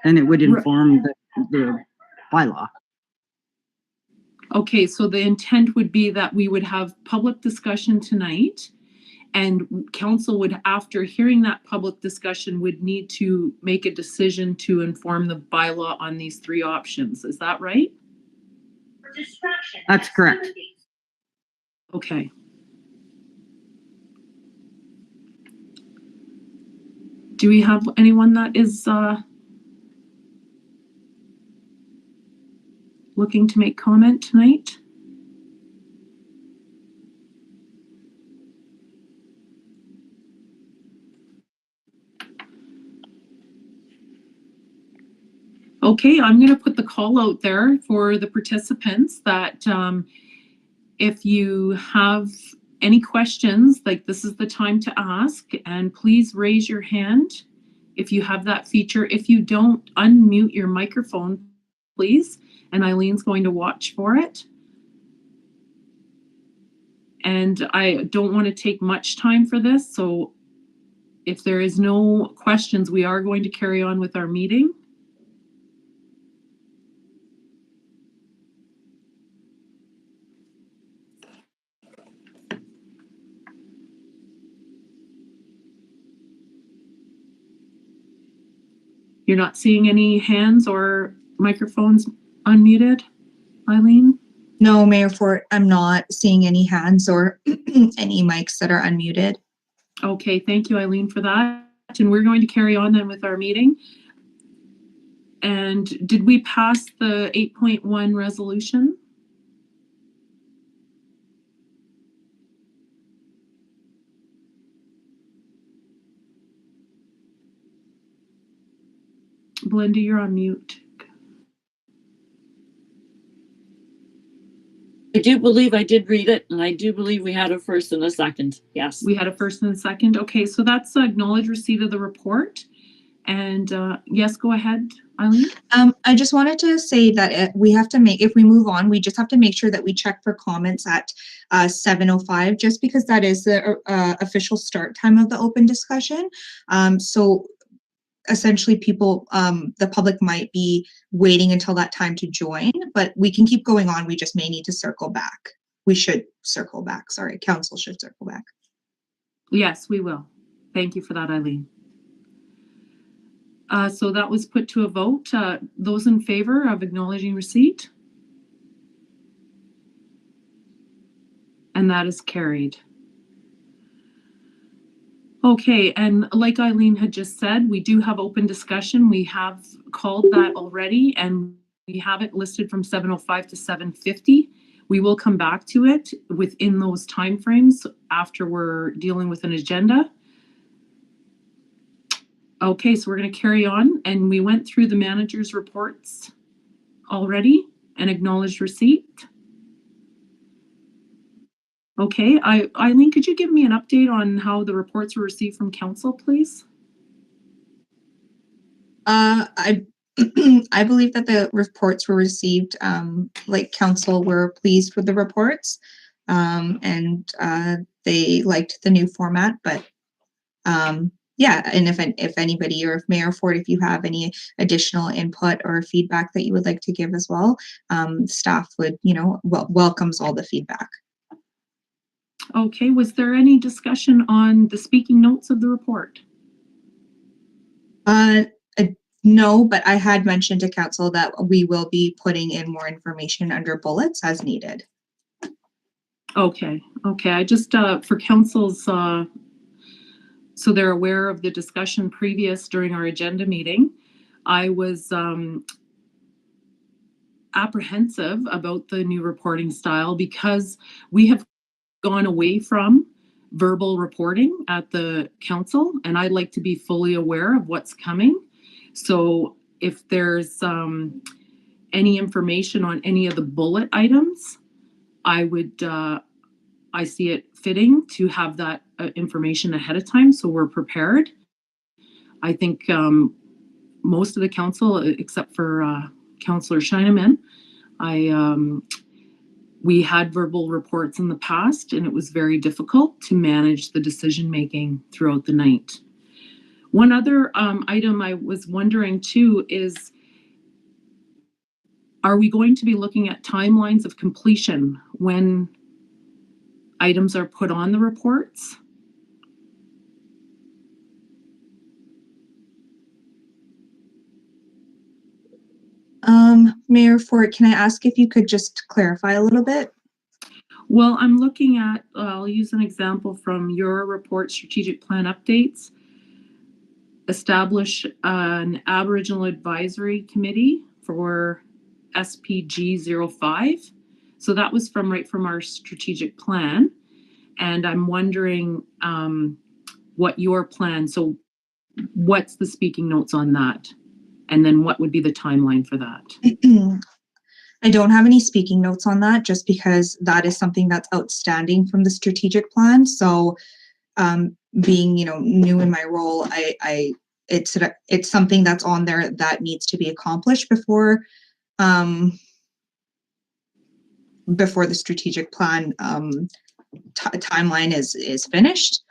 and it would inform the bylaw.
Okay, so the intent would be that we would have public discussion tonight, and council would, after hearing that public discussion, would need to make a decision to inform the bylaw on these three options. Is that right?
That's correct.
Okay. Do we have anyone that is looking to make comment tonight? Okay, I'm going to put the call out there for the participants that if you have any questions, like, this is the time to ask, and please raise your hand if you have that feature. If you don't, unmute your microphone, please, and Eileen's going to watch for it. And I don't want to take much time for this, so if there is no questions, we are going to carry on with our meeting. You're not seeing any hands or microphones unmuted, Eileen?
No, Mayor Fort, I'm not seeing any hands or any mics that are unmuted.
Okay, thank you, Eileen, for that. And we're going to carry on then with our meeting. And did we pass the 8.1 resolution? Belinda, you're on mute.
I do believe I did read it, and I do believe we had a first and a second. Yes.
We had a first and a second. Okay, so that's acknowledge receipt of the report. And yes, go ahead, Eileen.
I just wanted to say that we have to make, if we move on, we just have to make sure that we check for comments at 7:05, just because that is the official start time of the open discussion. So essentially people, the public might be waiting until that time to join, but we can keep going on. We just may need to circle back. We should circle back. Sorry, council should circle back.
Yes, we will. Thank you for that, Eileen. So that was put to a vote. Those in favor of acknowledging receipt? And that is carried. Okay, and like Eileen had just said, we do have open discussion. We have called that already, and we have it listed from 7:05 to 7:50. We will come back to it within those timeframes after we're dealing with an agenda. Okay, so we're going to carry on, and we went through the manager's reports already and acknowledged receipt. Okay, Eileen, could you give me an update on how the reports were received from council, please?
I believe that the reports were received, like council were pleased with the reports, and they liked the new format, but yeah, and if anybody, or if Mayor Ford, if you have any additional input or feedback that you would like to give as well, staff would, welcomes all the feedback.
Okay, was there any discussion on the speaking notes of the report?
No, but I had mentioned to council that we will be putting in more information under bullets as needed.
Okay, I just, for council's, so they're aware of the discussion previous during our agenda meeting, I was apprehensive about the new reporting style because we have gone away from verbal reporting at the council, and I'd like to be fully aware of what's coming. So if there's any information on any of the bullet items, I would, I see it fitting to have that information ahead of time, so we're prepared. I think most of the council, except for Councillor Scheineman, we had verbal reports in the past, and it was very difficult to manage the decision-making throughout the night. One other item I was wondering too is, are we going to be looking at timelines of completion when items are put on the reports?
Mayor Fort, can I ask if you could just clarify a little bit?
Well, I'm looking at, I'll use an example from your report, strategic plan updates. Establish an Aboriginal Advisory Committee for SPG 05. So that was right from our strategic plan. And I'm wondering what your plan, so what's the speaking notes on that? And then what would be the timeline for that?
I don't have any speaking notes on that, just because that is something that's outstanding from the strategic plan. So being, new in my role, it's something that's on there that needs to be accomplished before the strategic plan timeline is finished.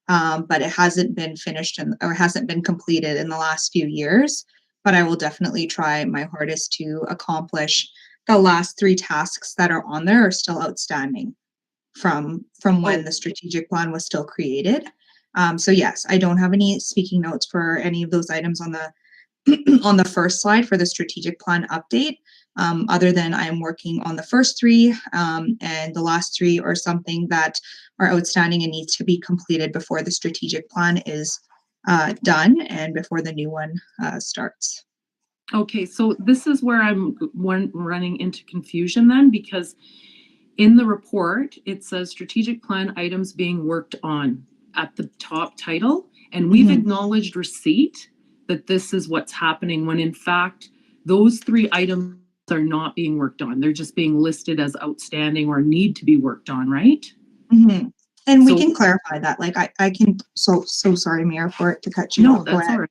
But it hasn't been finished or hasn't been completed in the last few years. But I will definitely try my hardest to accomplish the last 3 tasks that are on there are still outstanding from when the strategic plan was still created. So yes, I don't have any speaking notes for any of those items on the on the first slide for the strategic plan update, other than I'm working on the first 3, and the last 3 are something that are outstanding and needs to be completed before the strategic plan is done and before the new one starts.
Okay, so this is where I'm running into confusion then, because in the report, it says strategic plan items being worked on at the top title, and we've acknowledged receipt that this is what's happening, when in fact, those 3 items are not being worked on. They're just being listed as outstanding or need to be worked on, right?
Mm-hmm. And we can clarify that. Like I can, so sorry, Mayor, for it to cut you off.
No, that's all right.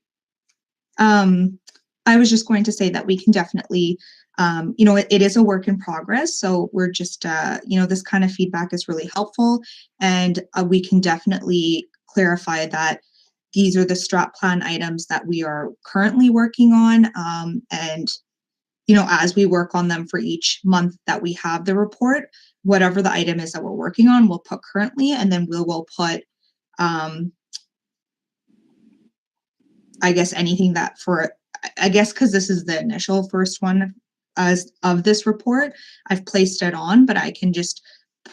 I was just going to say that we can definitely, it is a work in progress. So we're just, this kind of feedback is really helpful. And we can definitely clarify that these are the strat plan items that we are currently working on. And, as we work on them for each month that we have the report, whatever the item is that we're working on, we'll put currently, and then we'll put, I guess anything that because this is the initial first one of this report, I've placed it on, but I can just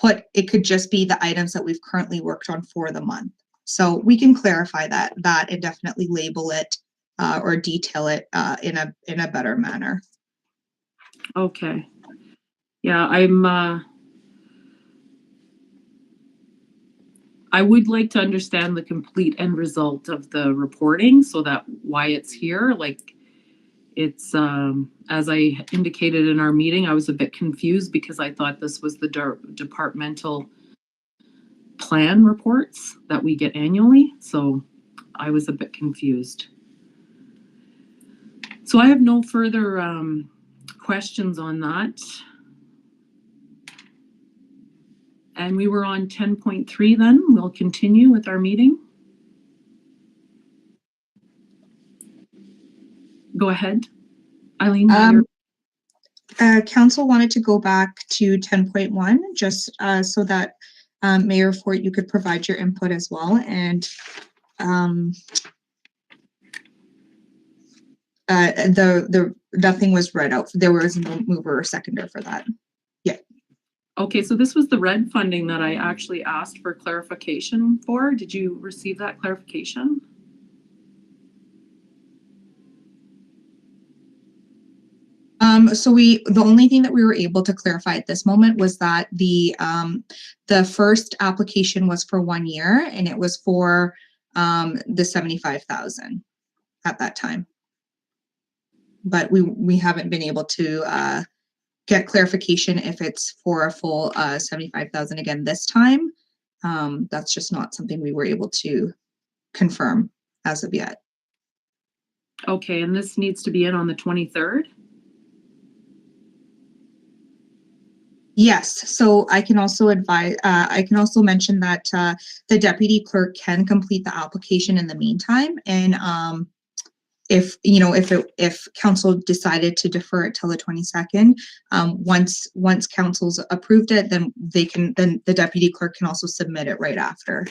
it could just be the items that we've currently worked on for the month. So we can clarify that and definitely label it or detail it in a better manner.
Okay. Yeah, I would like to understand the complete end result of the reporting, so that why it's here. Like, it's, as I indicated in our meeting, I was a bit confused because I thought this was the departmental plan reports that we get annually. So I was a bit confused. So I have no further questions on that. And we were on 10.3 then. We'll continue with our meeting. Go ahead, Eileen.
Council wanted to go back to 10.1 just so that Mayor Fort, you could provide your input as well. And nothing was read out. There was no mover or seconder for that. Yeah.
Okay, so this was the red funding that I actually asked for clarification for. Did you receive that clarification?
So the only thing that we were able to clarify at this moment was that the first application was for 1 year, and it was for the 75,000 at that time. But we haven't been able to get clarification if it's for a full 75,000 again this time. That's just not something we were able to confirm as of yet.
Okay, and this needs to be in on the 23rd?
Yes, so I can also mention that the deputy clerk can complete the application in the meantime. And if council decided to defer it till the 22nd, once council's approved it, then the deputy clerk can also submit it right after.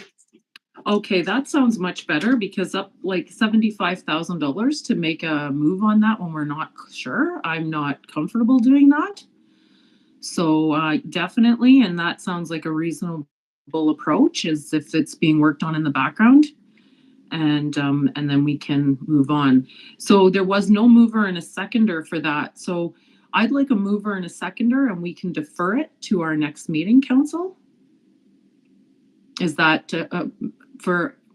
Okay, that sounds much better, because up like $75,000 to make a move on that when we're not sure, I'm not comfortable doing that. So definitely, and that sounds like a reasonable approach, is if it's being worked on in the background, and then we can move on. So there was no mover and a seconder for that. So I'd like a mover and a seconder, and we can defer it to our next meeting, council. Is that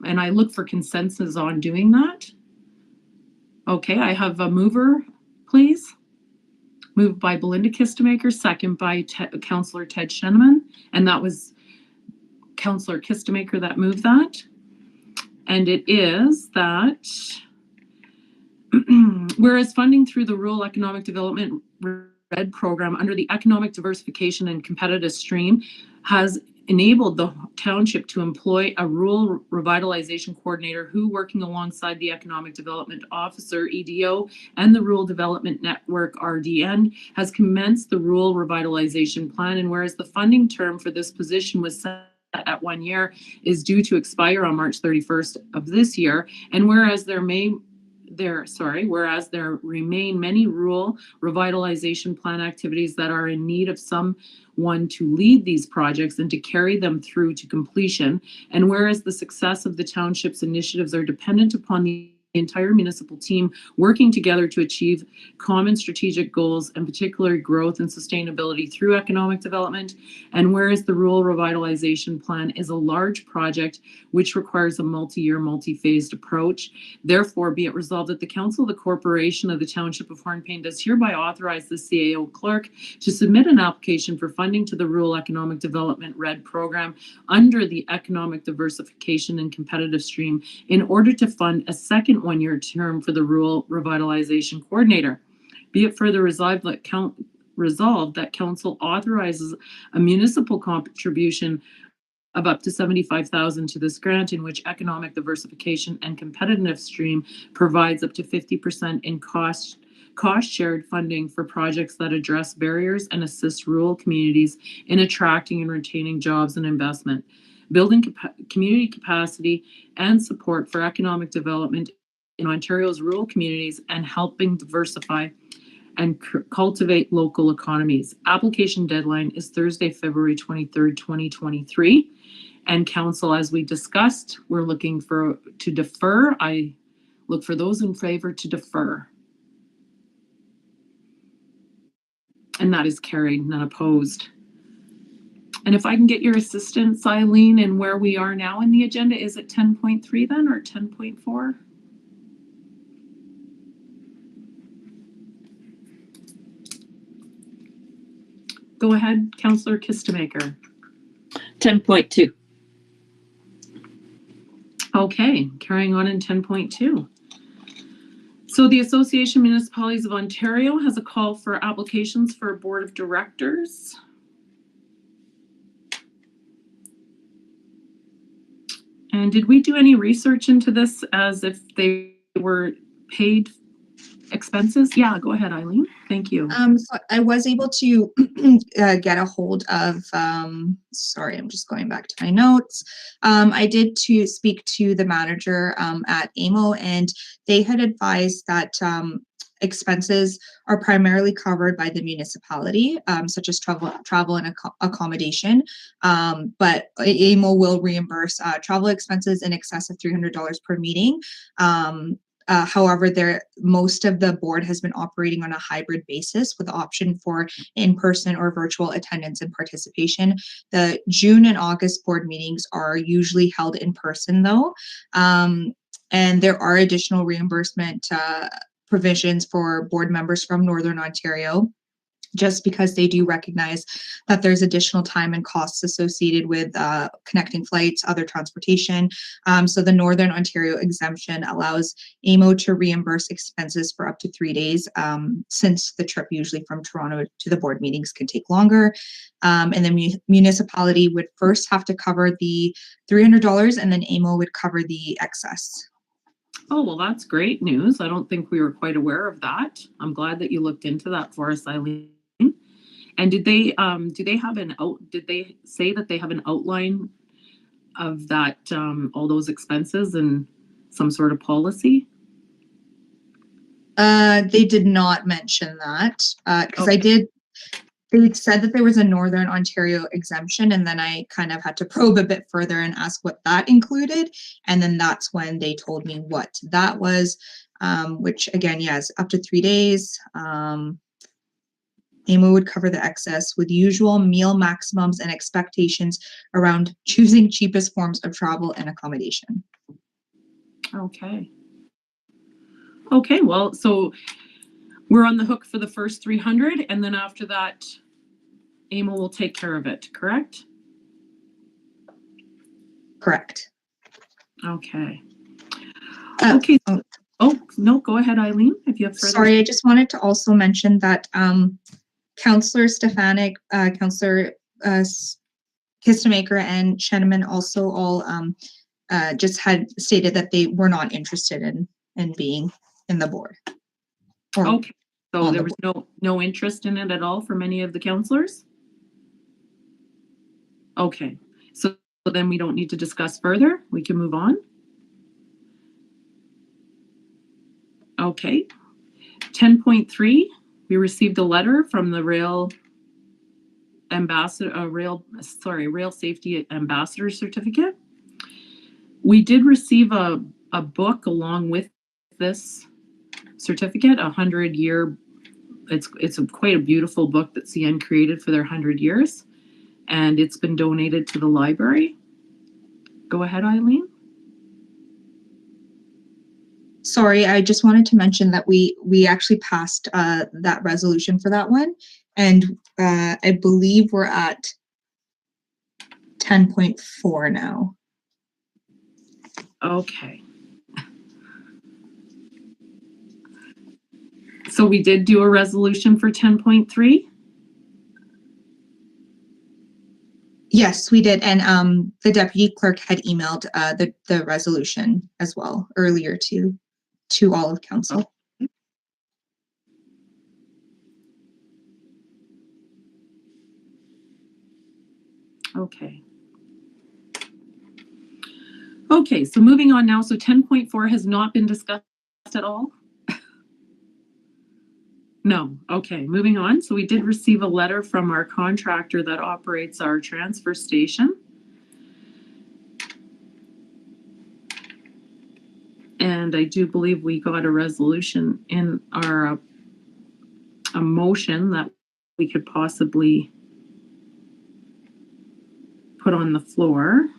and I look for consensus on doing that. Okay, I have a mover, please. Moved by Belinda Kistemaker, second by Councillor Ted Sheneman. And that was Councillor Kistemaker that moved that. And it is that whereas funding through the Rural Economic Development RED program under the Economic Diversification and Competitive Stream has enabled the township to employ a rural revitalization coordinator who, working alongside the economic development officer EDO and the rural development network RDN, has commenced the rural revitalization plan. And whereas the funding term for this position was set at 1 year, is due to expire on March 31st of this year, and whereas there remain many rural revitalization plan activities that are in need of someone to lead these projects and to carry them through to completion. And whereas the success of the township's initiatives are dependent upon the entire municipal team working together to achieve common strategic goals, and particularly growth and sustainability through economic development. And whereas the rural revitalization plan is a large project which requires a multi-year, multi-phased approach, therefore be it resolved that the Council of the Corporation of the Township of Hornepayne does hereby authorize the CAO clerk to submit an application for funding to the Rural Economic Development RED program under the Economic Diversification and Competitive Stream in order to fund a second one-year term for the Rural Revitalization Coordinator. Be it further resolved that council authorizes a municipal contribution of up to $75,000 to this grant, in which Economic Diversification and Competitive Stream provides up to 50% in cost shared funding for projects that address barriers and assist rural communities in attracting and retaining jobs and investment, building community capacity and support for economic development in Ontario's rural communities, and helping diversify and cultivate local economies. Application deadline is Thursday, February 23rd, 2023. And council, as we discussed, we're looking to defer. I look for those in favor to defer. And that is carried, none opposed. And if I can get your assistance, Eileen, and where we are now in the agenda, is it 10.3 then, or 10.4? Go ahead, Councillor Kistemaker.
10.2.
Okay, carrying on in 10.2. So the Association of Municipalities of Ontario has a call for applications for a board of directors. And did we do any research into this as if they were paid expenses? Yeah, go ahead, Eileen. Thank you.
So I was able to get a hold of, sorry, I'm just going back to my notes. I did speak to the manager at AMO, and they had advised that expenses are primarily covered by the municipality, such as travel and accommodation. But AMO will reimburse travel expenses in excess of $300 per meeting. However, most of the board has been operating on a hybrid basis with the option for in-person or virtual attendance and participation. The June and August board meetings are usually held in person though. And there are additional reimbursement provisions for board members from Northern Ontario. just because they do recognize that there's additional time and costs associated with connecting flights, other transportation. So the Northern Ontario exemption allows AMO to reimburse expenses for up to 3 days, since the trip usually from Toronto to the board meetings can take longer. And the municipality would first have to cover the $300, and then AMO would cover the excess.
Oh, well, that's great news. I don't think we were quite aware of that. I'm glad that you looked into that for us, Eileen. And did they say that they have an outline of that, all those expenses and some sort of policy?
They did not mention that, because they said that there was a Northern Ontario exemption, and then I kind of had to probe a bit further and ask what that included. And then that's when they told me what that was, which again, yes, up to 3 days. AMO would cover the excess with usual meal maximums and expectations around choosing cheapest forms of travel and accommodation.
Okay. Okay, well, so we're on the hook for the first 300, and then after that, AMO will take care of it, correct?
Correct.
Okay. Okay. Oh, no, go ahead, Eileen, if you have further.
Sorry, I just wanted to also mention that Councillor Stefanik, Councillor Kistemaker, and Sheneman also all just had stated that they were not interested in being in the board.
Okay, so there was no interest in it at all from any of the councillors? Okay, so then we don't need to discuss further. We can move on. Okay, 10.3, we received a letter from the Rail Safety Ambassador Certificate. We did receive a book along with this certificate, 100-year. It's quite a beautiful book that CN created for their 100 years, and it's been donated to the library. Go ahead, Eileen.
Sorry, I just wanted to mention that we actually passed that resolution for that one, and I believe we're at 10.4 now.
Okay. So we did do a resolution for 10.3?
Yes, we did, and the deputy clerk had emailed the resolution as well earlier to all of council.
Okay. Okay, so moving on now. So 10.4 has not been discussed at all? No. Okay, moving on. So we did receive a letter from our contractor that operates our transfer station. And I do believe we got a resolution in our a motion that we could possibly put on the floor.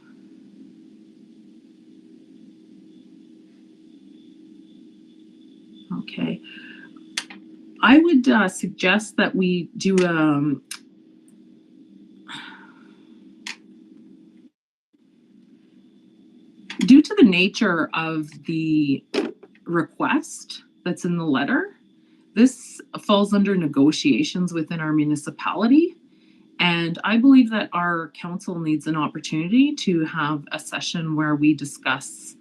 Okay. I would suggest that we do due to the nature of the request that's in the letter, this falls under negotiations within our municipality. And I believe that our council needs an opportunity to have a session where we discuss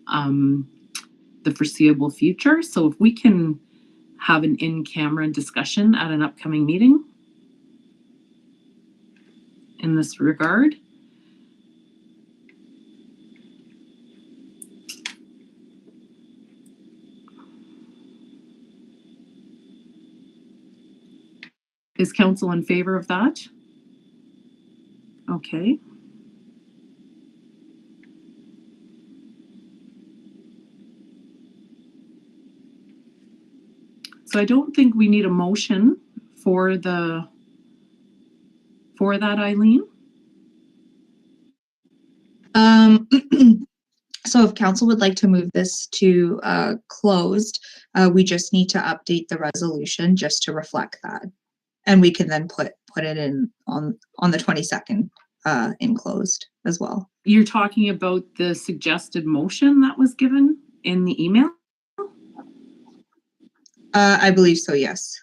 the foreseeable future. So if we can have an in-camera discussion at an upcoming meeting in this regard. Is council in favor of that? Okay. So I don't think we need a motion for that, Eileen.
So if council would like to move this to closed, we just need to update the resolution just to reflect that. And we can then put it in on the 22nd enclosed as well.
You're talking about the suggested motion that was given in the email?
I believe so, yes.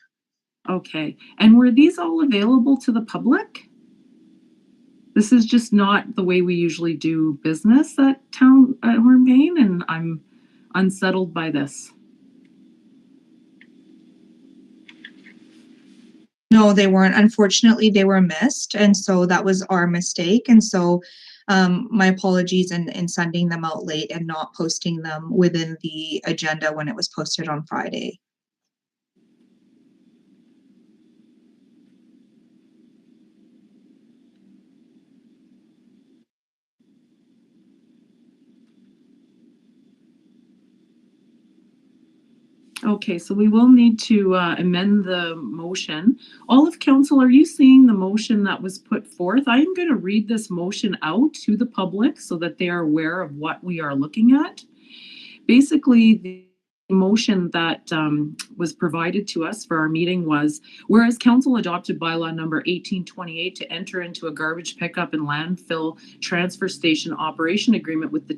Okay. And were these all available to the public? This is just not the way we usually do business at Hornepayne, and I'm unsettled by this.
No, they weren't. Unfortunately, they were missed. And so that was our mistake. And so my apologies in sending them out late and not posting them within the agenda when it was posted on Friday.
Okay, so we will need to amend the motion. All of council, are you seeing the motion that was put forth? I am going to read this motion out to the public so that they are aware of what we are looking at. Basically, the motion that was provided to us for our meeting was, whereas council adopted bylaw number 1828 to enter into a garbage pickup and landfill transfer station operation agreement with the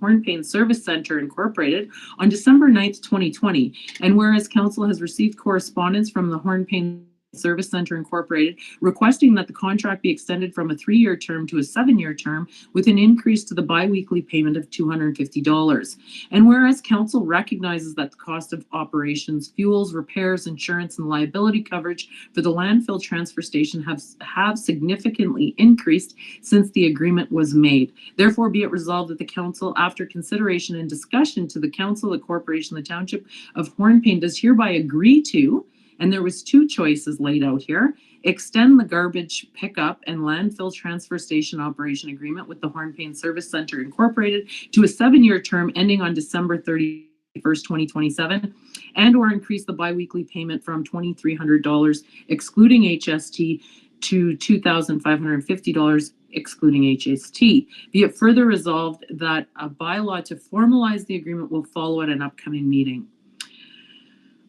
Hornepayne Service Center Incorporated on December 9th, 2020. And whereas council has received correspondence from the Hornepayne Service Center Incorporated requesting that the contract be extended from a 3-year term to a 7-year term with an increase to the biweekly payment of $250. And whereas council recognizes that the cost of operations, fuels, repairs, insurance, and liability coverage for the landfill transfer station have significantly increased since the agreement was made. Therefore, be it resolved that the council, after consideration and discussion to the council, the corporation, the Township of Hornepayne, does hereby agree to, and there was 2 choices laid out here, extend the garbage pickup and landfill transfer station operation agreement with the Hornepayne Service Center Incorporated to a 7-year term ending on December 31st, 2027, and or increase the biweekly payment from $2,300 excluding HST to $2,550 excluding HST. Be it further resolved that a bylaw to formalize the agreement will follow at an upcoming meeting.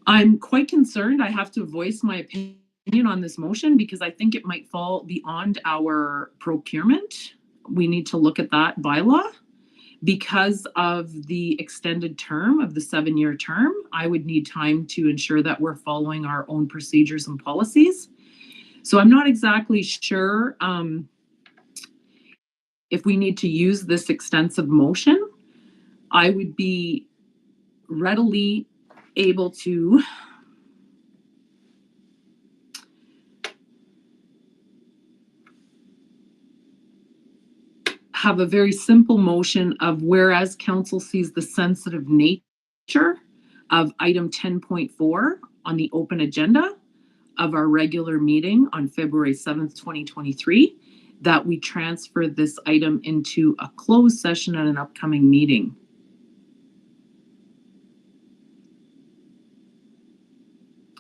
I'm quite concerned. I have to voice my opinion on this motion because I think it might fall beyond our procurement. We need to look at that bylaw. Because of the extended term of the 7-year term, I would need time to ensure that we're following our own procedures and policies. So I'm not exactly sure if we need to use this extensive motion. I would be readily able to have a very simple motion of whereas council sees the sensitive nature of item 10.4 on the open agenda of our regular meeting on February 7th, 2023, that we transfer this item into a closed session at an upcoming meeting.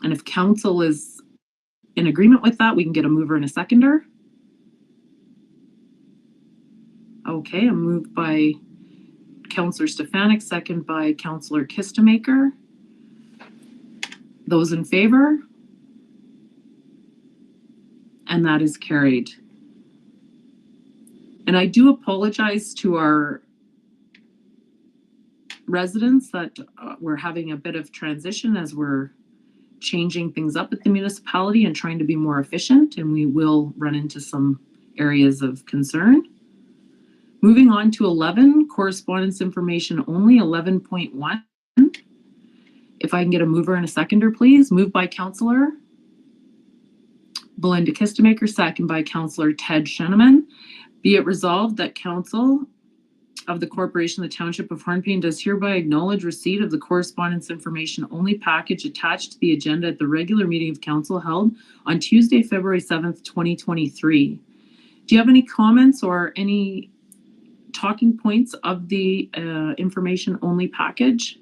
And if council is in agreement with that, we can get a mover and a seconder. Okay, a move by Councillor Stefanik, second by Councillor Kistemaker. Those in favor? And that is carried. And I do apologize to our residents that we're having a bit of transition as we're changing things up at the municipality and trying to be more efficient, and we will run into some areas of concern. Moving on to 11, correspondence information only, 11.1. If I can get a mover and a seconder, please. Moved by Councillor Belinda Kistemaker, second by Councillor Ted Sheneman. Be it resolved that Council of the Corporation of the Township of Hornepayne does hereby acknowledge receipt of the correspondence information only package attached to the agenda at the regular meeting of Council held on Tuesday, February 7th, 2023. Do you have any comments or any talking points of the information only package?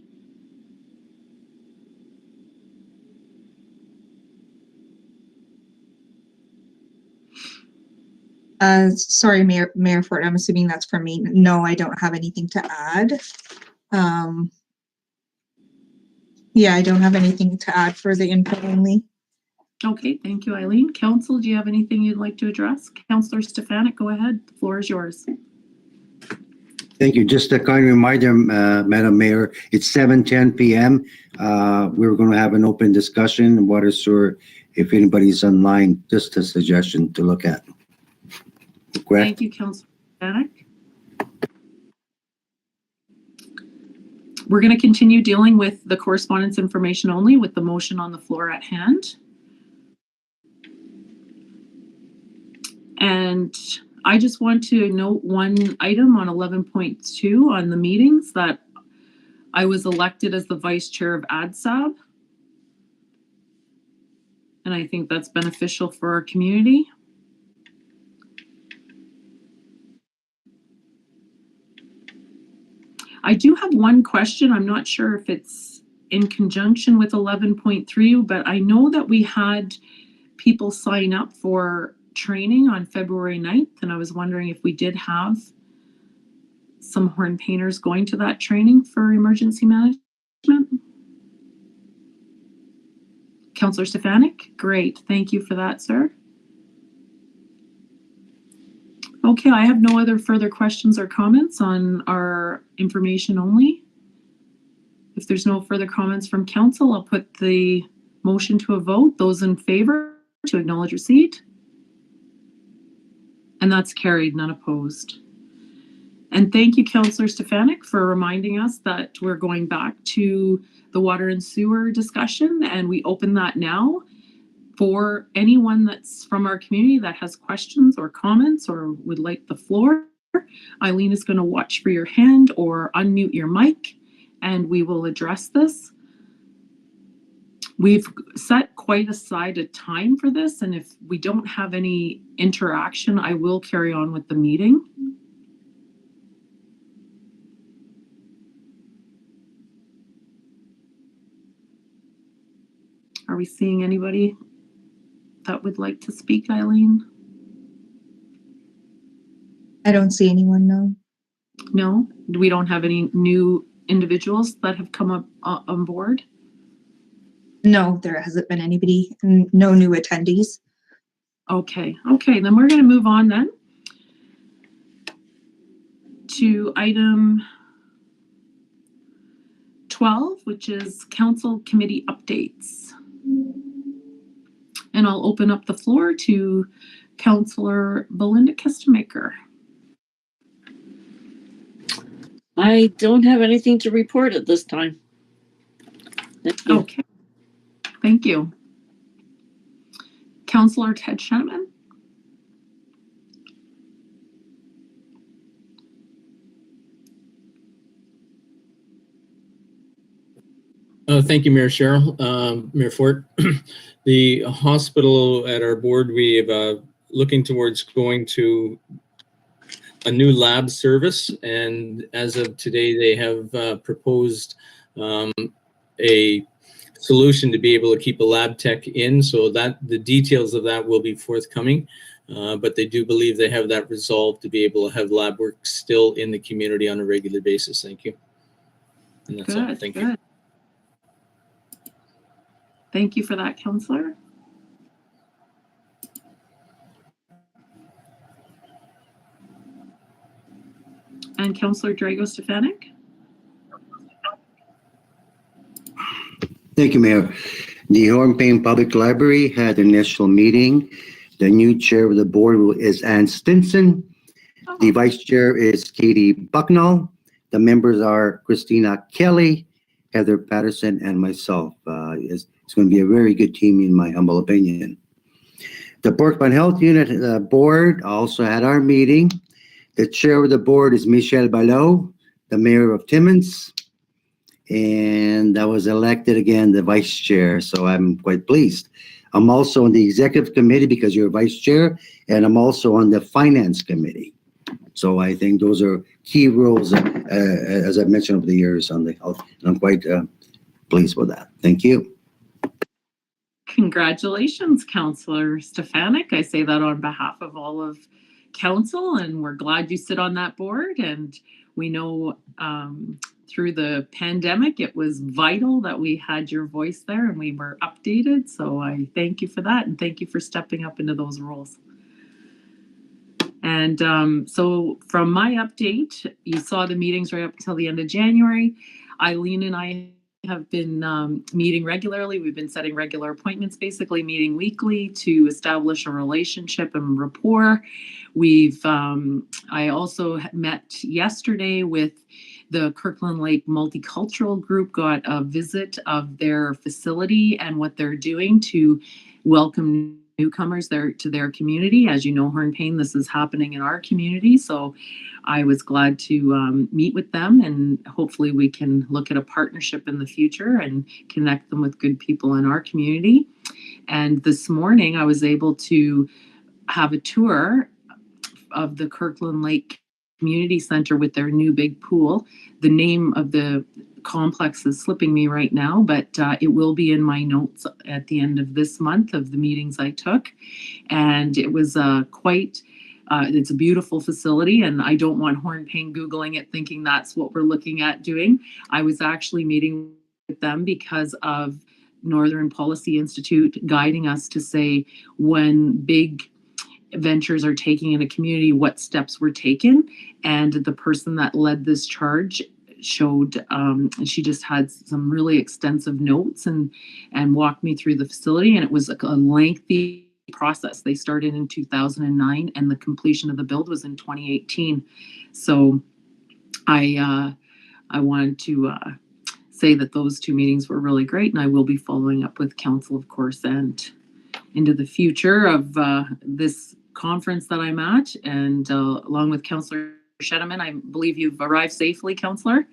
Sorry, Mayor Ford, I'm assuming that's for me. No, I don't have anything to add. Yeah, I don't have anything to add for the info only.
Okay, thank you, Eileen. Council, do you have anything you'd like to address? Councillor Stefanik, go ahead. The floor is yours.
Thank you. Just a kind reminder, Madam Mayor, it's 7:10 p.m. We're going to have an open discussion. Water sewer, if anybody's online, just a suggestion to look at. Correct?
Thank you, Councillor Stefanik. We're going to continue dealing with the correspondence information only with the motion on the floor at hand. And I just want to note one item on 11.2 on the meetings, that I was elected as the vice chair of ADSAB. And I think that's beneficial for our community. I do have one question. I'm not sure if it's in conjunction with 11.3, but I know that we had people sign up for training on February 9th, and I was wondering if we did have some Hornepayneers going to that training for emergency management. Councillor Stefanik, great. Thank you for that, sir. Okay, I have no other further questions or comments on our information only. If there's no further comments from council, I'll put the motion to a vote. Those in favor to acknowledge receipt. And that's carried, none opposed. And thank you, Councillor Stefanik, for reminding us that we're going back to the water and sewer discussion, and we open that now for anyone that's from our community that has questions or comments or would like the floor. Eileen is going to watch for your hand or unmute your mic, and we will address this. We've set quite aside a time for this, and if we don't have any interaction, I will carry on with the meeting. Are we seeing anybody that would like to speak, Eileen?
I don't see anyone, no.
No? We don't have any new individuals that have come up on board?
No, there hasn't been anybody, no new attendees.
Okay, then we're going to move on then to item 12, which is council committee updates. And I'll open up the floor to Councillor Belinda Kistemaker.
I don't have anything to report at this time. Thank you.
Okay, thank you. Councillor Ted Shannon.
Thank you, Mayor Cheryl. Mayor Fort, the hospital at our board, we have looking towards going to a new lab service, and as of today, they have proposed a solution to be able to keep a lab tech in, so that the details of that will be forthcoming. But they do believe they have that resolved to be able to have lab work still in the community on a regular basis. Thank you. And that's all. Thank you.
Thank you for that, Councillor. And Councillor Drago Stefanik.
Thank you, Mayor. The Hornepayne Public Library had an initial meeting. The new chair of the board is Ann Stinson. The vice chair is Katie Bucknell. The members are Christina Kelly, Heather Patterson, and myself. It's going to be a very good team, in my humble opinion. The Porkman Health Unit board also had our meeting. The chair of the board is Michelle Ballot, the mayor of Timmins. And I was elected again, the vice chair, so I'm quite pleased. I'm also on the executive committee because you're vice chair, and I'm also on the finance committee. So I think those are key roles, as I've mentioned over the years on the health, and I'm quite pleased with that. Thank you.
Congratulations, Councillor Stefanik. I say that on behalf of all of council, and we're glad you sit on that board, and We know through the pandemic, it was vital that we had your voice there and we were updated. So I thank you for that, and thank you for stepping up into those roles. And so from my update, you saw the meetings right up until the end of January. Eileen and I have been meeting regularly. We've been setting regular appointments, basically meeting weekly to establish a relationship and rapport. I also met yesterday with the Kirkland Lake Multicultural Group, got a visit of their facility and what they're doing to welcome newcomers there to their community. As you know, Hornepayne, this is happening in our community. So I was glad to meet with them, and hopefully we can look at a partnership in the future and connect them with good people in our community. And this morning I was able to have a tour of the Kirkland Lake Community Center with their new big pool. The name of the complex is slipping me right now, but it will be in my notes at the end of this month of the meetings I took. And it was it's a beautiful facility, and I don't want Hornepayne Googling it thinking that's what we're looking at doing. I was actually meeting with them because of Northern Policy Institute guiding us to say when big ventures are taking in a community, what steps were taken. And the person that led this charge showed, she just had some really extensive notes and walked me through the facility. And it was a lengthy process. They started in 2009 and the completion of the build was in 2018. So I wanted to say that those two meetings were really great, and I will be following up with council, of course, and into the future of this conference that I'm at, and along with Councillor Shedeman. I believe you've arrived safely, Councillor.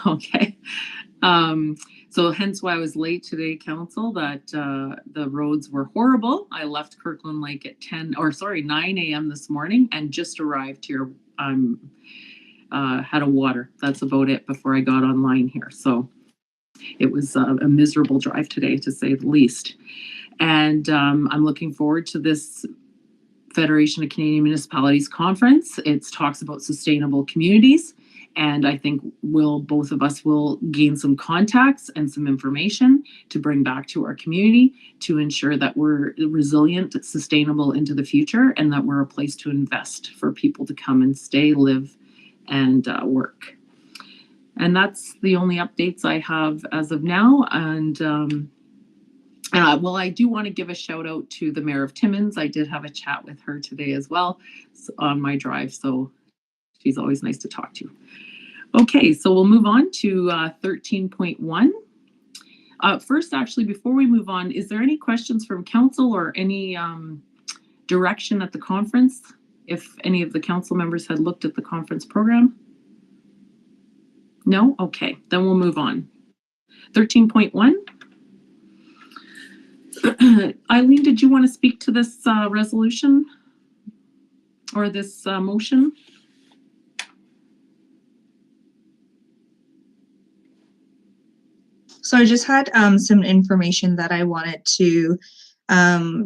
Okay. So hence why I was late today, Council, that the roads were horrible. I left Kirkland Lake at 9 a.m. this morning and just arrived here. Had a water. That's about it before I got online here. So it was a miserable drive today, to say the least. And I'm looking forward to this Federation of Canadian Municipalities conference. It talks about sustainable communities. And I think both of us will gain some contacts and some information to bring back to our community to ensure that we're resilient, sustainable into the future, and that we're a place to invest for people to come and stay, live, and work. And that's the only updates I have as of now. And well, I do want to give a shout out to the Mayor of Timmins. I did have a chat with her today as well on my drive. So she's always nice to talk to. Okay, so we'll move on to 13.1. First, actually, before we move on, is there any questions from council or any direction at the conference? If any of the council members had looked at the conference program? No? Okay, then we'll move on. 13.1. Eileen, did you want to speak to this resolution or this motion?
So I just had some information that I wanted to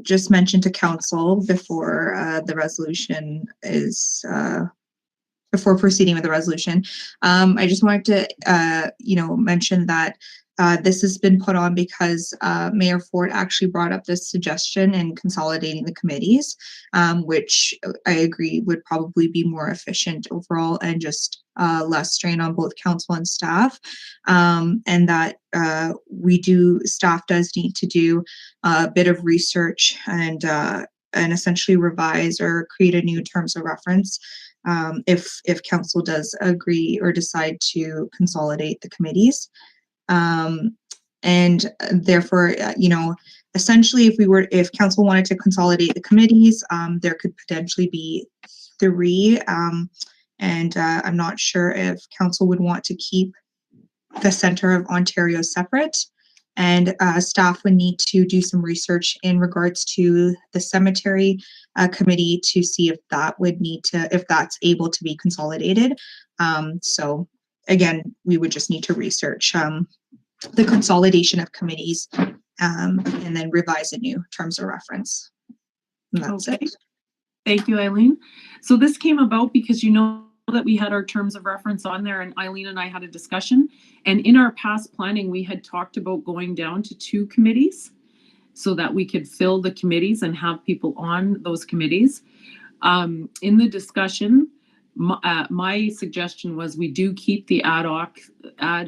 just mention to council before the resolution is before proceeding with the resolution. I just wanted to mention that this has been put on because Mayor Ford actually brought up this suggestion in consolidating the committees, which I agree would probably be more efficient overall and just less strain on both council and staff, and that staff does need to do a bit of research and essentially revise or create a new terms of reference if council does agree or decide to consolidate the committees. And therefore, essentially, if council wanted to consolidate the committees, there could potentially be 3. And I'm not sure if council would want to keep the Centre of Ontario separate, and staff would need to do some research in regards to the cemetery committee to see if that's able to be consolidated. So again, we would just need to research the consolidation of committees and then revise a new terms of reference. And that's it.
Thank you, Eileen. So this came about because that we had our terms of reference on there, and Eileen and I had a discussion. And in our past planning, we had talked about going down to 2 committees so that we could fill the committees and have people on those committees. In the discussion, my suggestion was we do keep the ad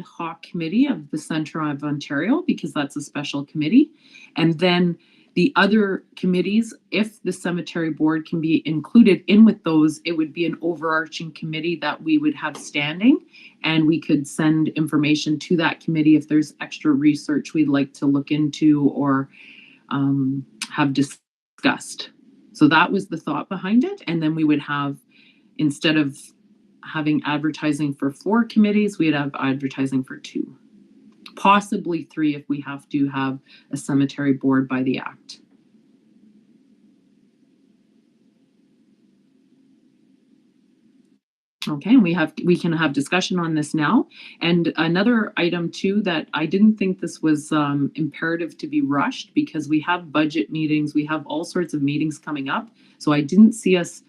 hoc committee of the Centre of Ontario, because that's a special committee. And then the other committees, if the cemetery board can be included in with those, it would be an overarching committee that we would have standing, and we could send information to that committee if there's extra research we'd like to look into or have discussed. So that was the thought behind it. And then we would have, instead of having advertising for 4 committees, we'd have advertising for 2. Possibly 3 if we have to have a cemetery board by the Act. Okay, we can have discussion on this now. And another item too, that I didn't think this was imperative to be rushed, because we have budget meetings, we have all sorts of meetings coming up. So I didn't see us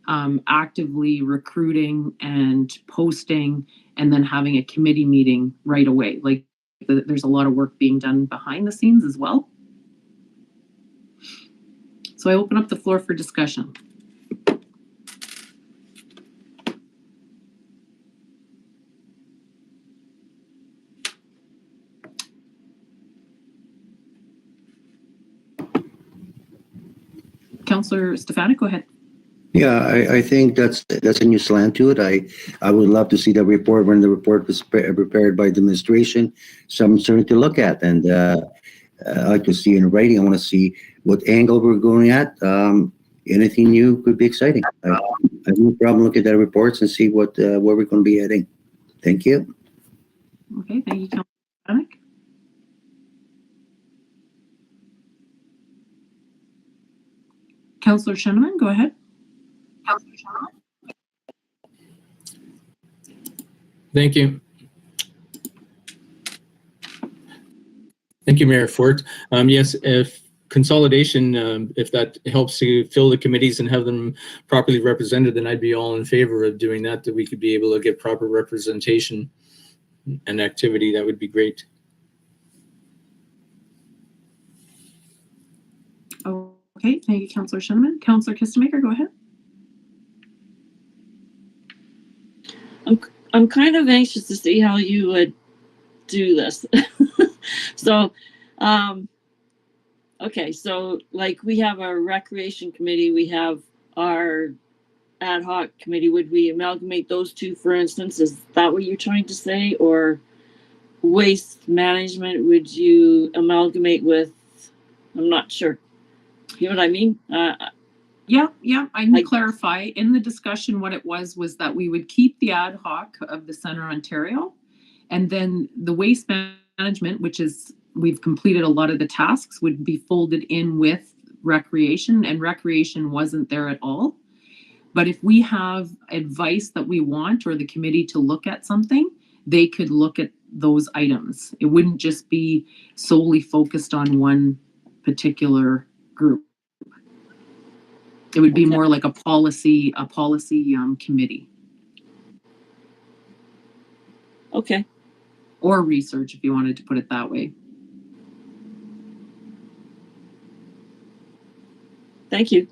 actively recruiting and posting and then having a committee meeting right away. Like there's a lot of work being done behind the scenes as well. So I open up the floor for discussion. Councillor Stefanik, go ahead.
Yeah, I think that's a new slant to it. I would love to see the report when the report was prepared by the administration. Something to look at, and I like to see in writing. I want to see what angle we're going at. Anything new could be exciting. I have no problem looking at the reports and see what where we're going to be heading. Thank you.
Okay, thank you, Councillor Stefanik. Councillor Sheneman, go ahead.
Thank you. Thank you, Mayor Fort. Yes, if consolidation, if that helps to fill the committees and have them properly represented, then I'd be all in favor of doing that, that we could be able to get proper representation and activity. That would be great.
Okay, thank you, Councillor Sheneman. Councillor Kistemaker, go ahead.
I'm kind of anxious to see how you would do this. So, okay, so like we have our recreation committee, we have our ad hoc committee. Would we amalgamate those 2, for instance? Is that what you're trying to say? Or waste management, would you amalgamate with, I'm not sure. You know what I mean?
Yeah, I can clarify. In the discussion, what it was that we would keep the ad hoc of the Centre Ontario, and then the waste management, which is, we've completed a lot of the tasks, would be folded in with recreation, and recreation wasn't there at all. But if we have advice that we want, or the committee to look at something, they could look at those items. It wouldn't just be solely focused on one particular group. It would be more like a policy committee.
Okay.
Or research, if you wanted to put it that way.
Thank you.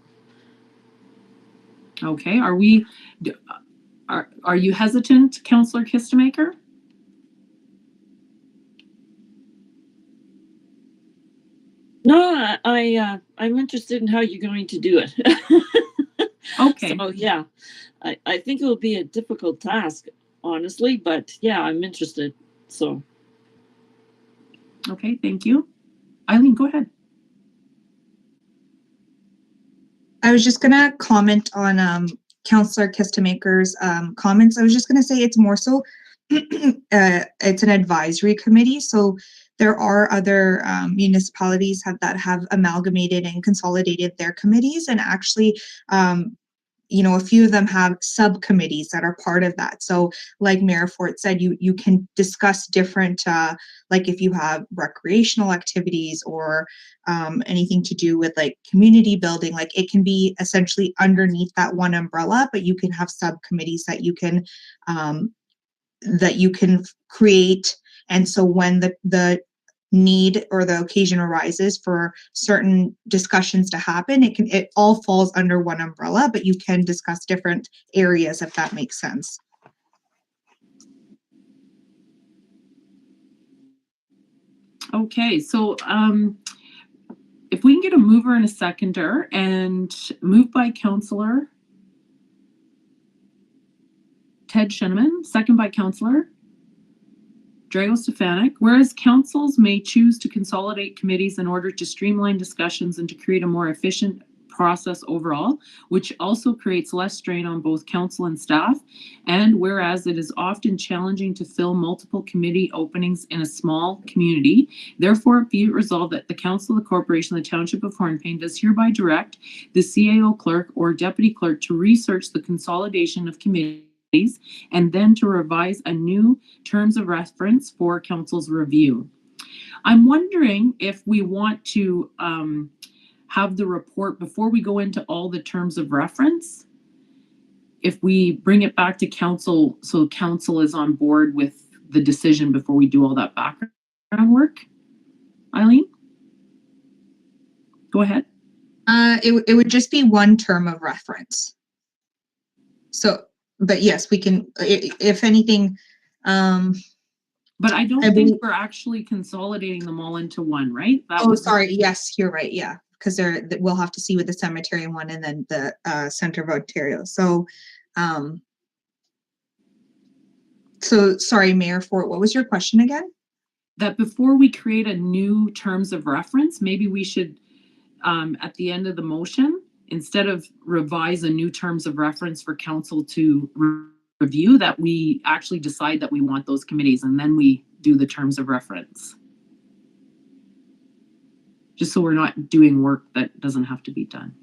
Okay, are you hesitant, Councillor Kistemaker?
No, I'm interested in how you're going to do it.
Okay.
So yeah, I think it will be a difficult task, honestly, but yeah, I'm interested. So.
Okay, thank you. Eileen, go ahead.
I was just gonna comment on Councillor Kistemaker's comments. I was just gonna say it's more so it's an advisory committee, so there are other municipalities that have amalgamated and consolidated their committees, and actually a few of them have subcommittees that are part of that. So like Mayor Fort said, you can discuss different, like if you have recreational activities or anything to do with like community building, like it can be essentially underneath that one umbrella, but you can have subcommittees that you can create. And so when the need or the occasion arises for certain discussions to happen, it all falls under one umbrella, but you can discuss different areas, if that makes sense.
Okay, so if we can get a mover and a seconder, and moved by Councillor Ted Sheneman, second by Councillor Drago Stefanik. Whereas councils may choose to consolidate committees in order to streamline discussions and to create a more efficient process overall, which also creates less strain on both council and staff. And whereas it is often challenging to fill multiple committee openings in a small community, therefore be it resolved that the Council of the Corporation of the Township of Hornepayne does hereby direct the CAO clerk or deputy clerk to research the consolidation of committees and then to revise a new terms of reference for council's review. I'm wondering if we want to have the report before we go into all the terms of reference, if we bring it back to council so council is on board with the decision before we do all that background work. Eileen? Go ahead.
It would just be one term of reference. So, but yes, we can, if anything,
but I don't think we're actually consolidating them all into one, right?
Sorry. Yes, you're right. Yeah, because we'll have to see with the cemetery one and then the Center of Ontario. So, sorry, Mayor Fort, what was your question again?
That before we create a new terms of reference, maybe we should, at the end of the motion, instead of revise a new terms of reference for council to review, that we actually decide that we want those committees and then we do the terms of reference. Just so we're not doing work that doesn't have to be done.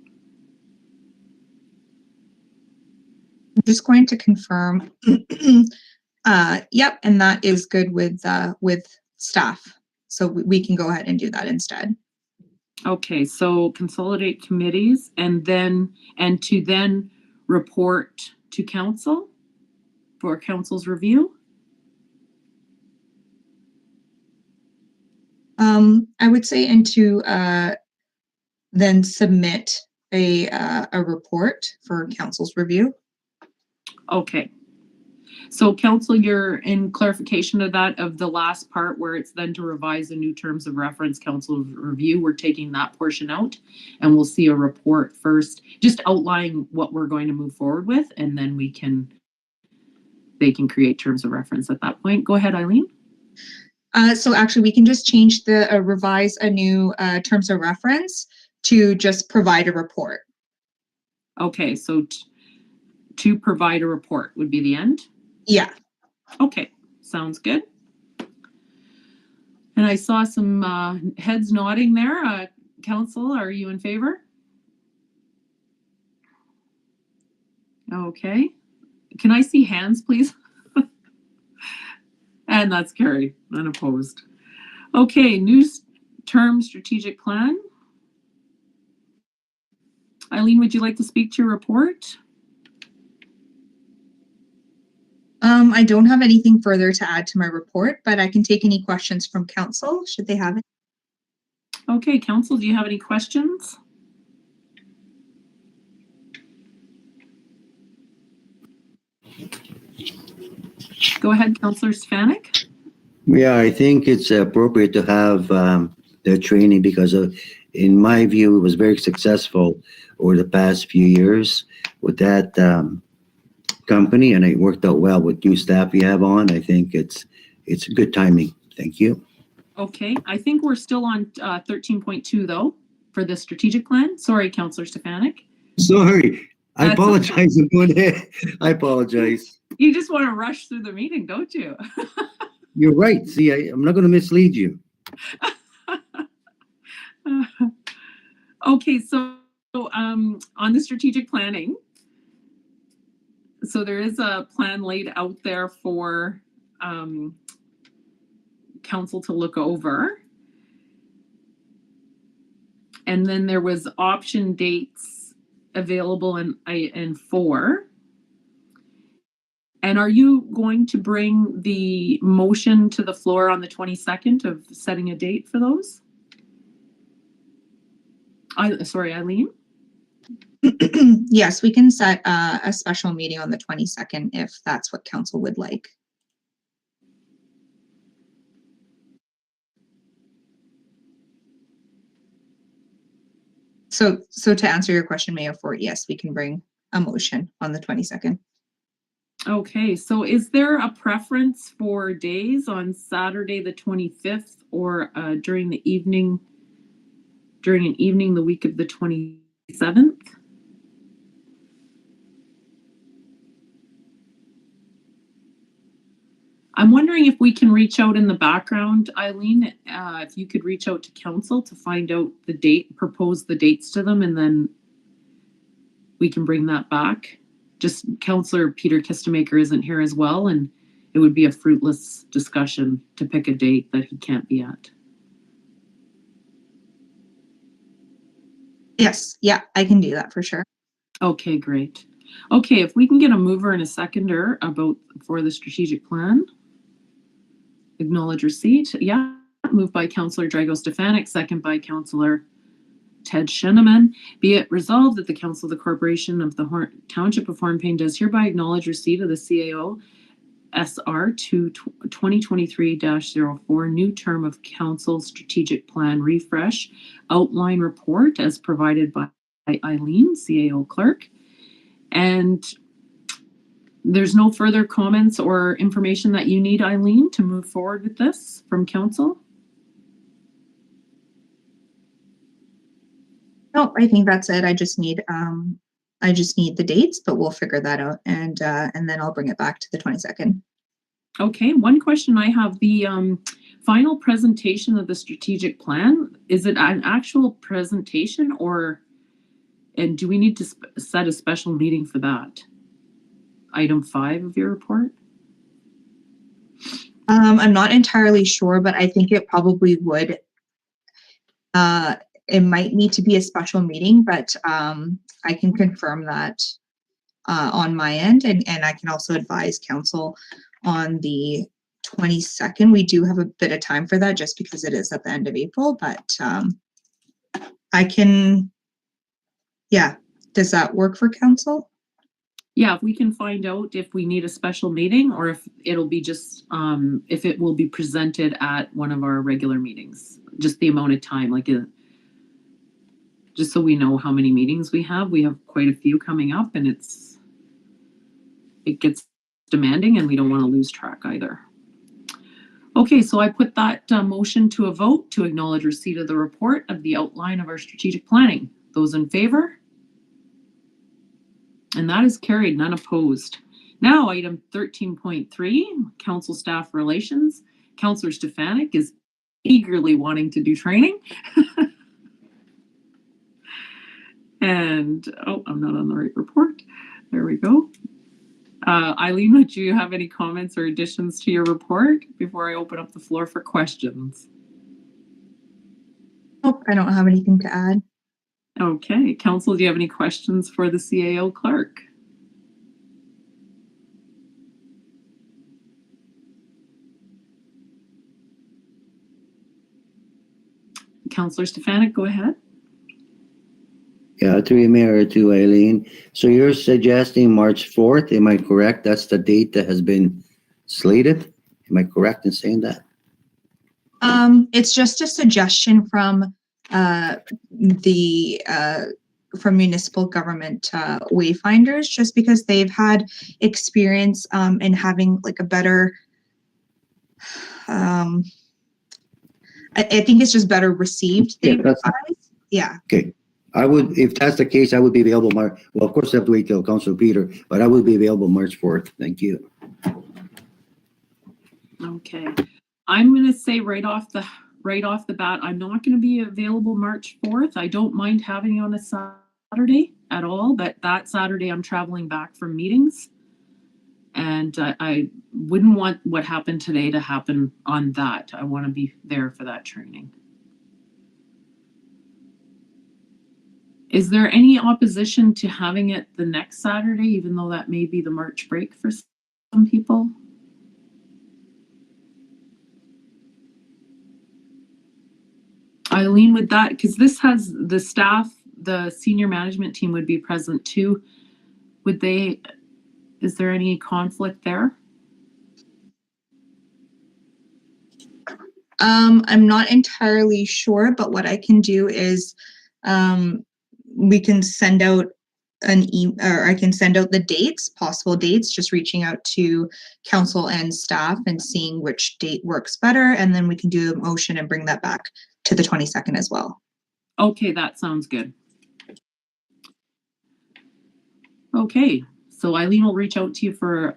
I'm just going to confirm. Yep, and that is good with staff. So we can go ahead and do that instead.
Okay, so consolidate committees and to then report to council for council's review.
I would say, and to then submit a report for council's review.
Okay. So council, you're in clarification of that, of the last part where it's then to revise the new terms of reference council review. We're taking that portion out and we'll see a report first, just outlining what we're going to move forward with, and then they can create terms of reference at that point. Go ahead, Eileen.
So actually we can just change revise a new terms of reference to just provide a report.
Okay, so to provide a report would be the end?
Yeah.
Okay, sounds good. And I saw some heads nodding there. Council, are you in favor? Okay. Can I see hands, please? And that's carried, unopposed. Okay, new term strategic plan. Eileen, would you like to speak to your report?
I don't have anything further to add to my report, but I can take any questions from council, should they have it.
Okay, council, do you have any questions? Go ahead, Councillor Stefanik.
Yeah, I think it's appropriate to have the training because in my view, it was very successful over the past few years with that company, and it worked out well with new staff you have on. I think it's good timing. Thank you.
Okay, I think we're still on 13.2 though for the strategic plan. Sorry, Councillor Stefanik.
Sorry, I apologize. I'm going ahead. I apologize.
You just want to rush through the meeting, don't you?
You're right. See, I'm not going to mislead you.
Okay, so on the strategic planning, So there is a plan laid out there for council to look over. And then there was option dates available in 4. And are you going to bring the motion to the floor on the 22nd of setting a date for those? Sorry, Eileen?
Yes, we can set a special meeting on the 22nd if that's what council would like. So to answer your question, Mayor Fort, yes, we can bring a motion on the 22nd.
Okay, so is there a preference for days on Saturday the 25th or during an evening the week of the 27th? I'm wondering if we can reach out in the background, Eileen, if you could reach out to council to find out the date, propose the dates to them, and then we can bring that back. Just Councillor Peter Kistemaker isn't here as well, and it would be a fruitless discussion to pick a date that he can't be at.
Yes, yeah, I can do that for sure.
Okay, great. Okay, if we can get a mover and a seconder for the strategic plan. Acknowledge receipt. Yeah, moved by Councillor Drago-Stefanik, second by Councillor Ted Sheneman. Be it resolved that the Council of the Corporation of the Township of Hornepayne does hereby acknowledge receipt of the CAO SR 2023-04 new term of council strategic plan refresh outline report as provided by Eileen, CAO clerk. And there's no further comments or information that you need, Eileen, to move forward with this from council?
No, I think that's it. I just need the dates, but we'll figure that out, and then I'll bring it back to the 22nd.
Okay, one question I have, the final presentation of the strategic plan, is it an actual presentation and do we need to set a special meeting for that? Item 5 of your report?
I'm not entirely sure, but I think it probably would. It might need to be a special meeting, but I can confirm that on my end, and I can also advise council on the 22nd. We do have a bit of time for that just because it is at the end of April, but I can, yeah. Does that work for council?
Yeah, if we can find out if we need a special meeting or if it'll be just, if it will be presented at one of our regular meetings, just the amount of time, just so we know how many meetings we have. We have quite a few coming up and it gets demanding and we don't want to lose track either. Okay, so I put that motion to a vote to acknowledge receipt of the report of the outline of our strategic planning. Those in favor? And that is carried, none opposed. Now, item 13.3, council staff relations. Councillor Stefanik is eagerly wanting to do training. And, oh, I'm not on the right report. There we go. Eileen, would you have any comments or additions to your report before I open up the floor for questions?
Nope, I don't have anything to add.
Okay, council, do you have any questions for the CAO clerk? Councillor Stefanik, go ahead.
Yeah, through you, Mayor, to Eileen. So you're suggesting March 4th, am I correct? That's the date that has been slated? Am I correct in saying that?
It's just a suggestion from from municipal government wayfinders, just because they've had experience in having like a better, I think it's just better received. Yeah.
Okay. I would, if that's the case, I would be available well, of course, I have to wait till Councilor Peter, but I would be available March 4th. Thank you.
Okay. I'm going to say right off the bat, I'm not going to be available March 4th. I don't mind having it on a Saturday at all, but that Saturday I'm traveling back from meetings. And I wouldn't want what happened today to happen on that. I want to be there for that training. Is there any opposition to having it the next Saturday, even though that may be the March break for some people? Eileen, with that, because this has the staff, the senior management team would be present too. Would they, is there any conflict there?
I'm not entirely sure, but what I can do is we can send out or I can send out the dates, possible dates, just reaching out to council and staff and seeing which date works better. And then we can do a motion and bring that back to the 22nd as well.
Okay, that sounds good. Okay, so Eileen will reach out to you for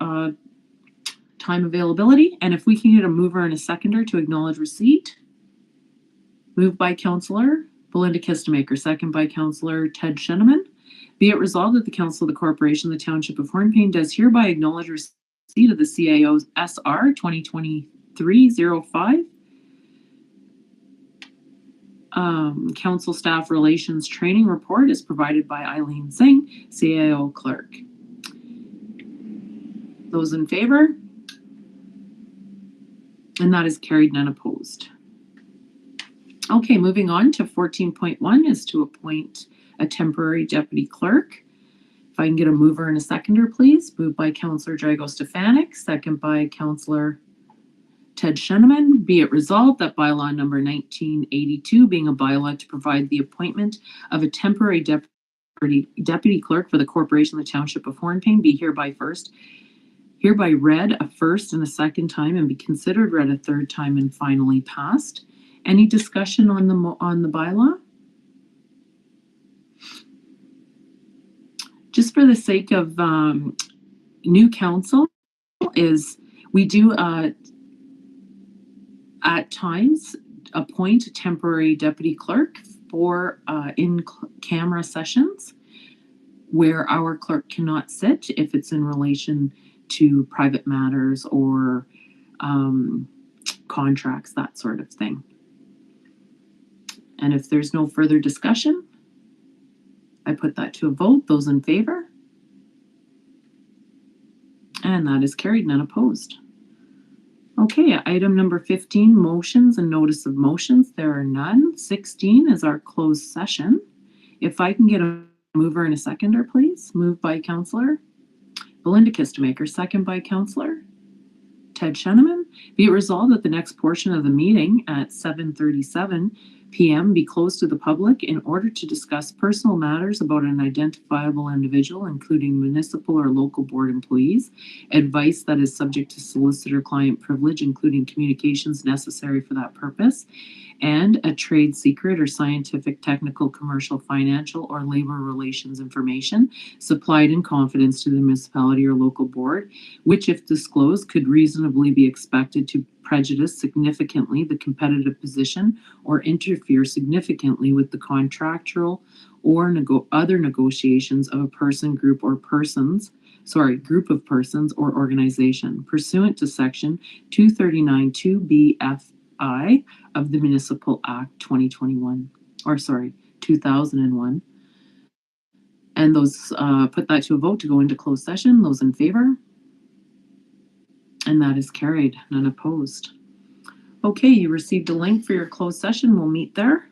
time availability. And if we can get a mover and a seconder to acknowledge receipt. Moved by Councillor Belinda Kistemaker, second by Councillor Ted Sheneman. Be it resolved that the Council of the Corporation of the Township of Hornepayne does hereby acknowledge receipt of the CAO's SR 2023-05 Council Staff Relations Training Report is provided by Eileen Singh, CAO Clerk. Those in favor? And that is carried, none opposed. Okay, moving on to 14.1 is to appoint a temporary deputy clerk. If I can get a mover and a seconder, please. Moved by Councillor Drago Stefanik, second by Councillor Ted Sheneman. Be it resolved that bylaw number 1982, being a bylaw to provide the appointment of a temporary deputy clerk for the Corporation of the Township of Hornepayne, be hereby read a first and a second time and be considered read a third time and finally passed. Any discussion on the bylaw? Just for the sake of new council, is we do at times appoint a temporary deputy clerk for in-camera sessions where our clerk cannot sit if it's in relation to private matters or contracts, that sort of thing. And if there's no further discussion, I put that to a vote. Those in favor? And that is carried, none opposed. Okay, item number 15, motions and notice of motions. There are none. 16 is our closed session. If I can get a mover and a seconder, please. Moved by Councillor Belinda Kistemaker, second by Councillor Ted Sheneman. Be it resolved that the next portion of the meeting at 7:37 p.m. be closed to the public in order to discuss personal matters about an identifiable individual, including municipal or local board employees, advice that is subject to solicitor-client privilege, including communications necessary for that purpose, and a trade secret or scientific, technical, commercial, financial, or labor relations information supplied in confidence to the municipality or local board, which, if disclosed, could reasonably be expected to prejudice significantly the competitive position or interfere significantly with the contractual or other negotiations of a person, group, or group of persons or organization pursuant to section 239(2) BFI of the Municipal Act 2001. And those put that to a vote to go into closed session. Those in favor? And that is carried, none opposed. Okay, you received a link for your closed session. We'll meet there.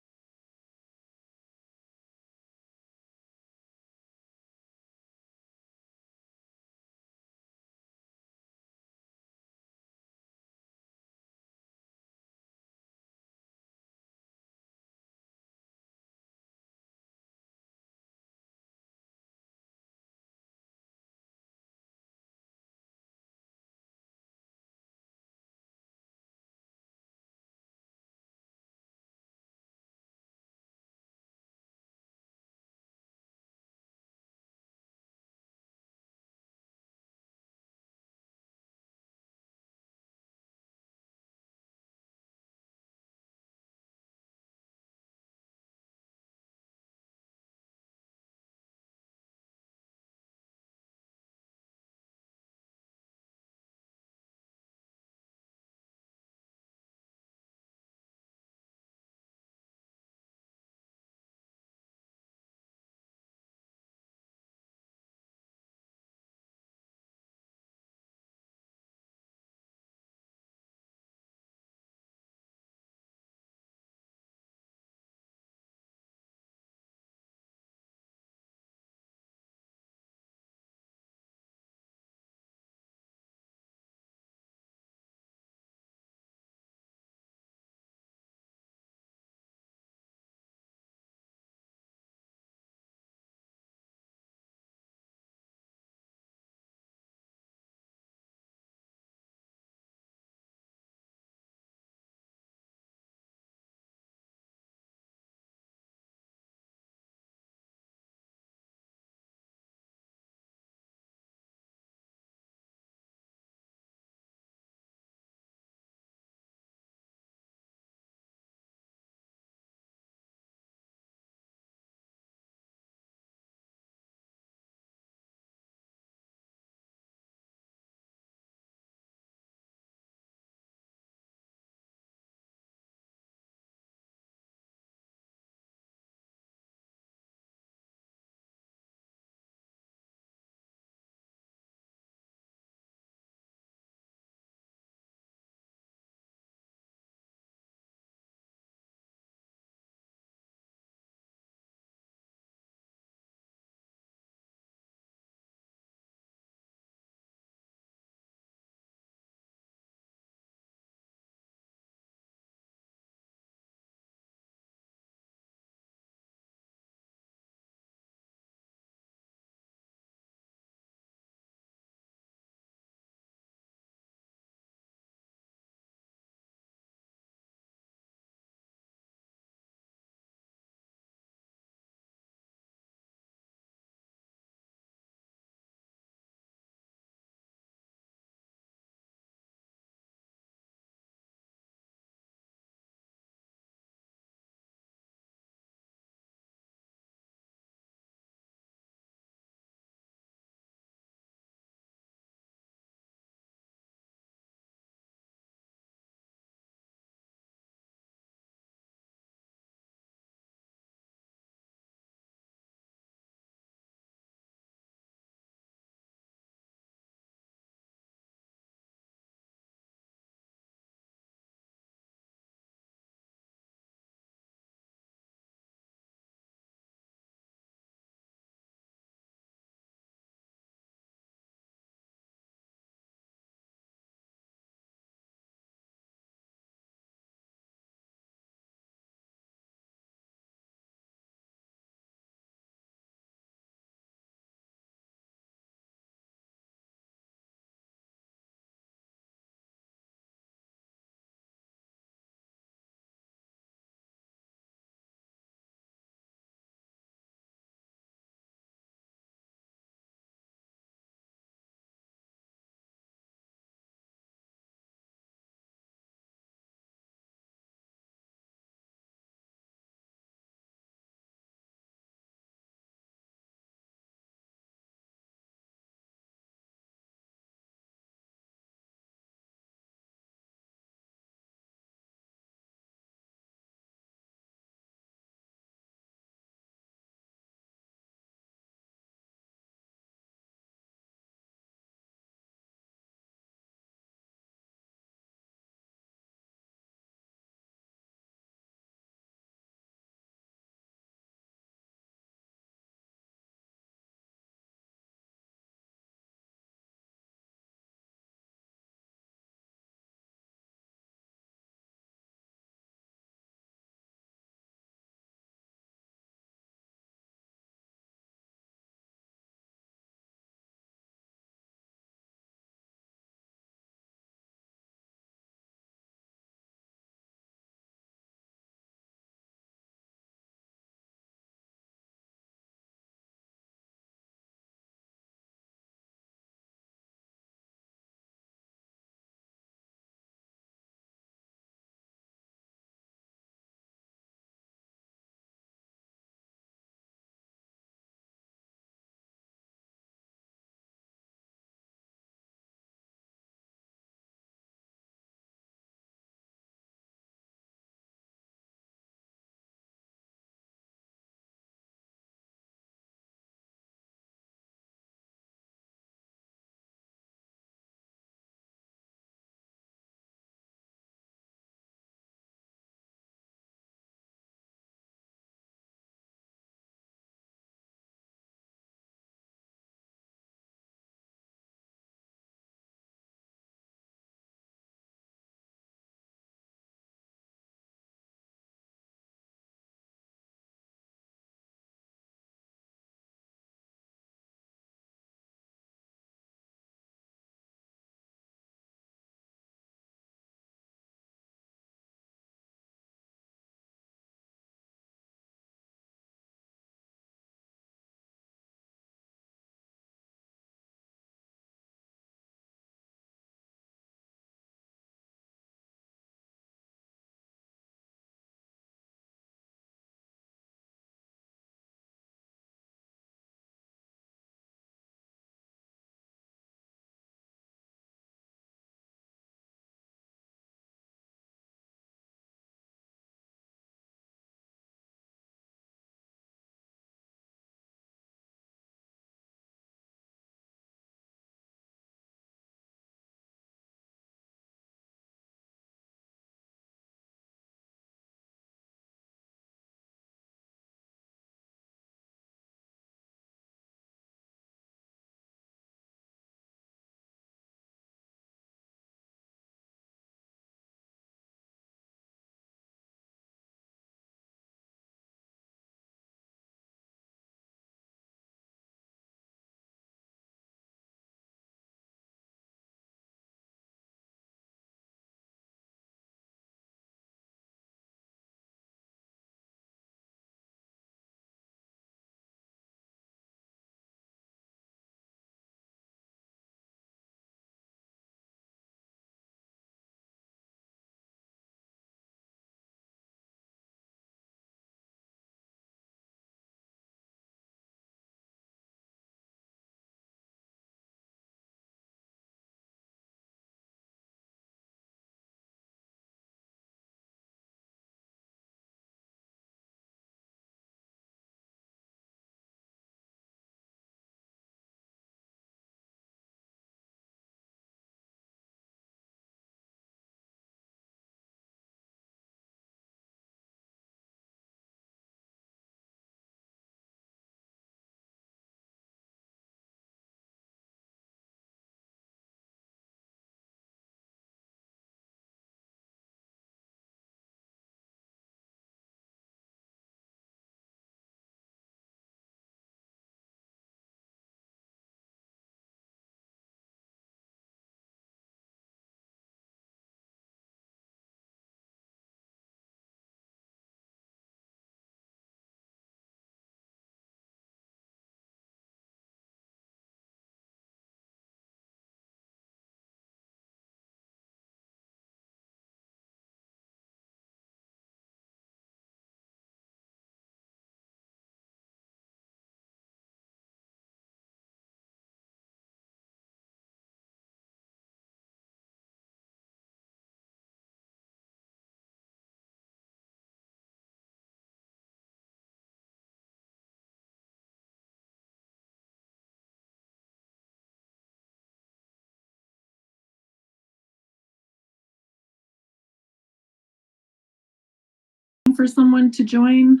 for someone to join?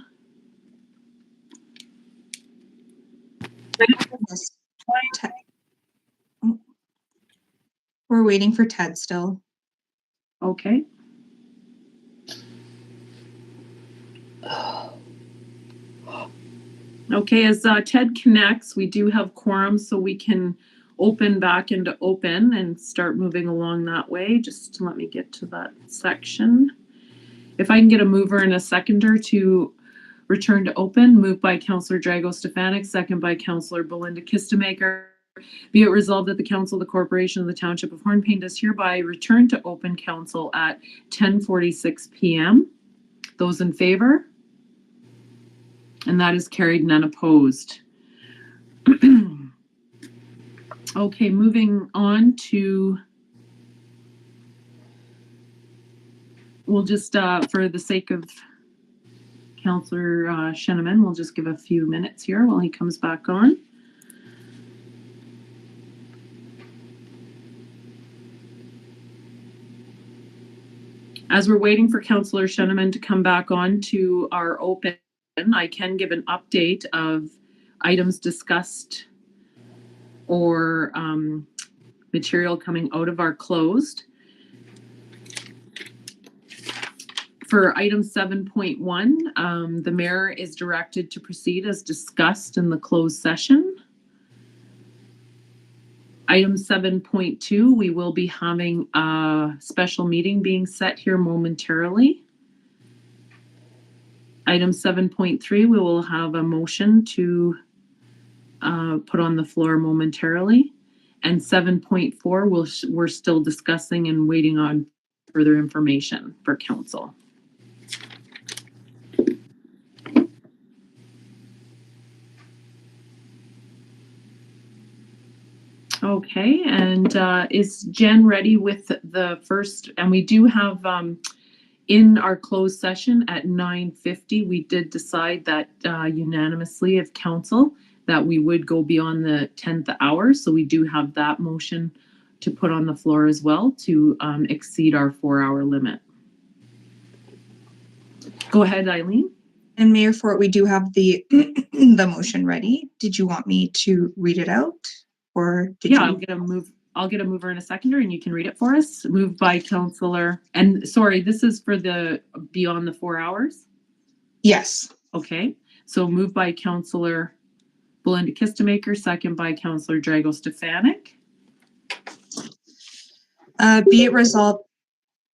Yes. Ted. Oh. We're waiting for Ted still.
Okay. Okay, as Ted connects, we do have quorum, so we can open back into open and start moving along that way. Just let me get to that section. If I can get a mover and a seconder to return to open, moved by Councillor Drago-Stefanik, second by Councillor Belinda Kistemaker. Be it resolved that the Council of the Corporation of the Township of Hornepayne does hereby return to open council at 10:46 p.m. Those in favor? And that is carried, none opposed. Okay, moving on to, we'll just, for the sake of Councillor Sheneman, we'll just give a few minutes here while he comes back on. As we're waiting for Councillor Sheneman to come back on to our open, I can give an update of items discussed or material coming out of our closed. For item 7.1, the mayor is directed to proceed as discussed in the closed session. Item 7.2, we will be having a special meeting being set here momentarily. Item 7.3, we will have a motion to put on the floor momentarily. And 7.4, we're still discussing and waiting on further information for council. Okay, and is Jen ready with the first? And we do have in our closed session at 9:50, we did decide that unanimously of council that we would go beyond the 10th hour. So we do have that motion to put on the floor as well to exceed our 4-hour limit. Go ahead, Eileen.
And Mayor Fort, we do have the the motion ready. Did you want me to read it out? Or did you?
I'll get a mover and a seconder and you can read it for us. Moved by Councillor, and sorry, this is for the beyond the 4 hours?
Yes.
Okay, so moved by Councillor Belinda Kistemaker, second by Councillor Drago-Stefanik.
Be it resolved,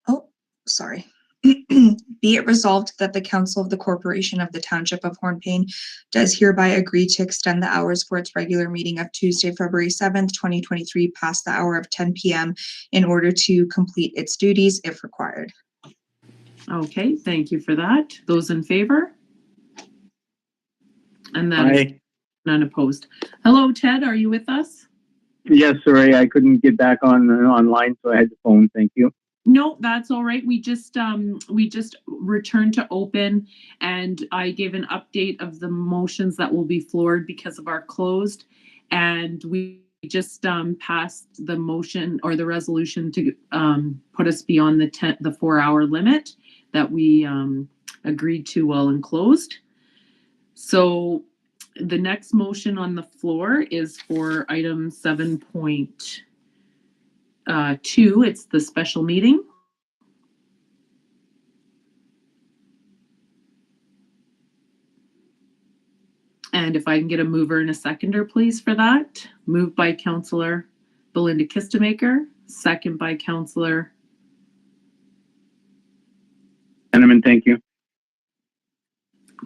oh, sorry. Be it resolved that the Council of the Corporation of the Township of Hornepayne does hereby agree to extend the hours for its regular meeting of Tuesday, February 7th, 2023, past the hour of 10 p.m. in order to complete its duties if required.
Okay, thank you for that. Those in favor? And that is none opposed. Hello, Ted, are you with us?
Yes, sorry, I couldn't get back online, so I had the phone. Thank you.
No, that's all right. We just returned to open, and I gave an update of the motions that will be floored because of our closed, and we just passed the motion or the resolution to put us beyond the 4-hour limit that we agreed to while enclosed. So the next motion on the floor is for item 7.2. It's the special meeting. And if I can get a mover and a seconder, please, for that. Moved by Councillor Belinda Kistemaker, second by Councillor
Sheneman, thank you.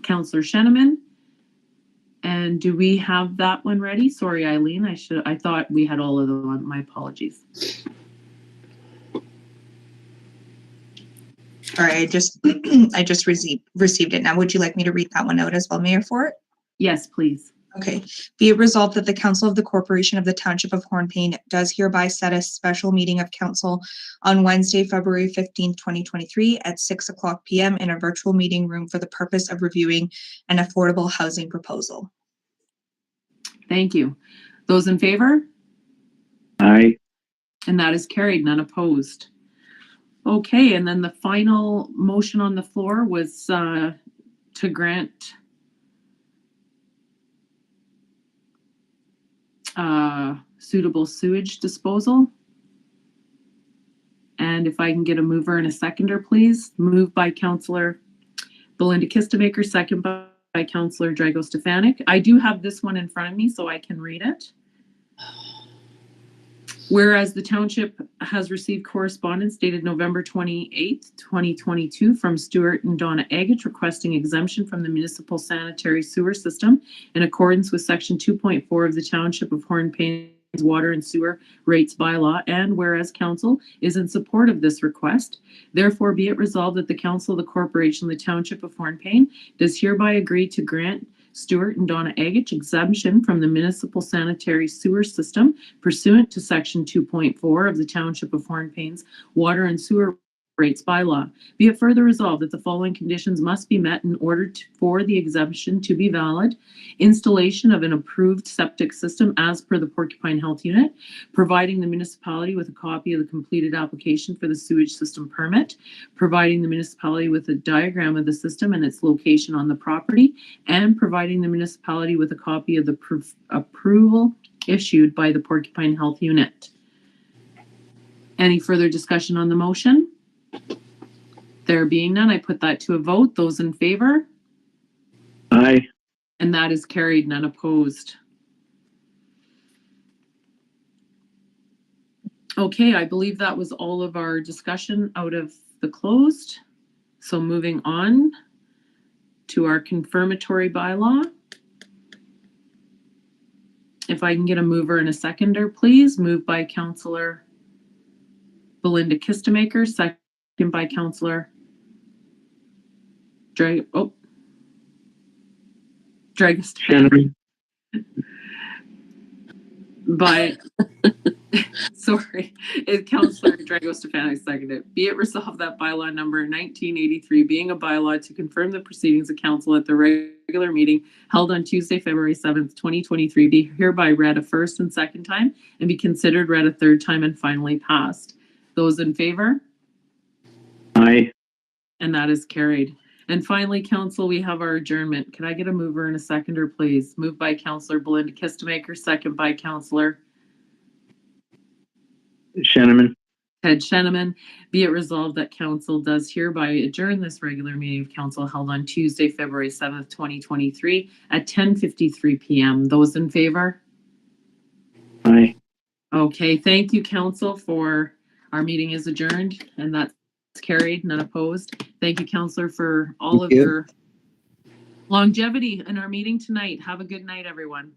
Councillor Sheneman. And do we have that one ready? Sorry, Eileen, I thought we had all of them. My apologies.
All right, I just received it. Now, would you like me to read that one out as well, Mayor Fort?
Yes, please.
Okay. Be it resolved that the Council of the Corporation of the Township of Hornepayne does hereby set a special meeting of council on Wednesday, February 15th, 2023 at 6:00 p.m. in a virtual meeting room for the purpose of reviewing an affordable housing proposal.
Thank you. Those in favor?
Aye.
And that is carried, none opposed. Okay, and then the final motion on the floor was to grant suitable sewage disposal. And if I can get a mover and a seconder, please. Moved by Councillor Belinda Kistemaker, second by Councillor Drago-Stefanik. I do have this one in front of me, so I can read it. Whereas the township has received correspondence dated November 28th, 2022 from Stuart and Donna Agate requesting exemption from the municipal sanitary sewer system in accordance with section 2.4 of the Township of Hornepayne's water and sewer rates bylaw, and whereas council is in support of this request, therefore be it resolved that the council of the corporation of the Township of Hornepayne does hereby agree to grant Stuart and Donna Agate exemption from the municipal sanitary sewer system pursuant to section 2.4 of the Township of Hornepayne's water and sewer rates bylaw. Be it further resolved that the following conditions must be met in order for the exemption to be valid: installation of an approved septic system as per the Porcupine Health Unit, providing the municipality with a copy of the completed application for the sewage system permit, providing the municipality with a diagram of the system and its location on the property, and providing the municipality with a copy of the approval issued by the Porcupine Health Unit. Any further discussion on the motion? There being none, I put that to a vote. Those in favor?
Aye.
And that is carried, none opposed. Okay, I believe that was all of our discussion out of the closed. So moving on to our confirmatory bylaw. If I can get a mover and a seconder, please. Moved by Councillor Belinda Kistemaker, second by Councillor
Shannon.
By sorry, Councillor Drago-Stefanik seconded. Be it resolved that bylaw number 1983 being a bylaw to confirm the proceedings of council at the regular meeting held on Tuesday, February 7th, 2023 be hereby read a first and second time and be considered read a third time and finally passed. Those in favor?
Aye.
And that is carried. And finally, council, we have our adjournment. Can I get a mover and a seconder, please? Moved by Councillor Belinda Kistemaker, second by Councillor
Shannon.
Ted Sheneman. Be it resolved that council does hereby adjourn this regular meeting of council held on Tuesday, February 7th, 2023 at 10:53 p.m. Those in favor?
Aye.
Okay, thank you, council, for our meeting is adjourned, and that's carried, none opposed. Thank you, Councillor, for all of your longevity in our meeting tonight. Have a good night, everyone.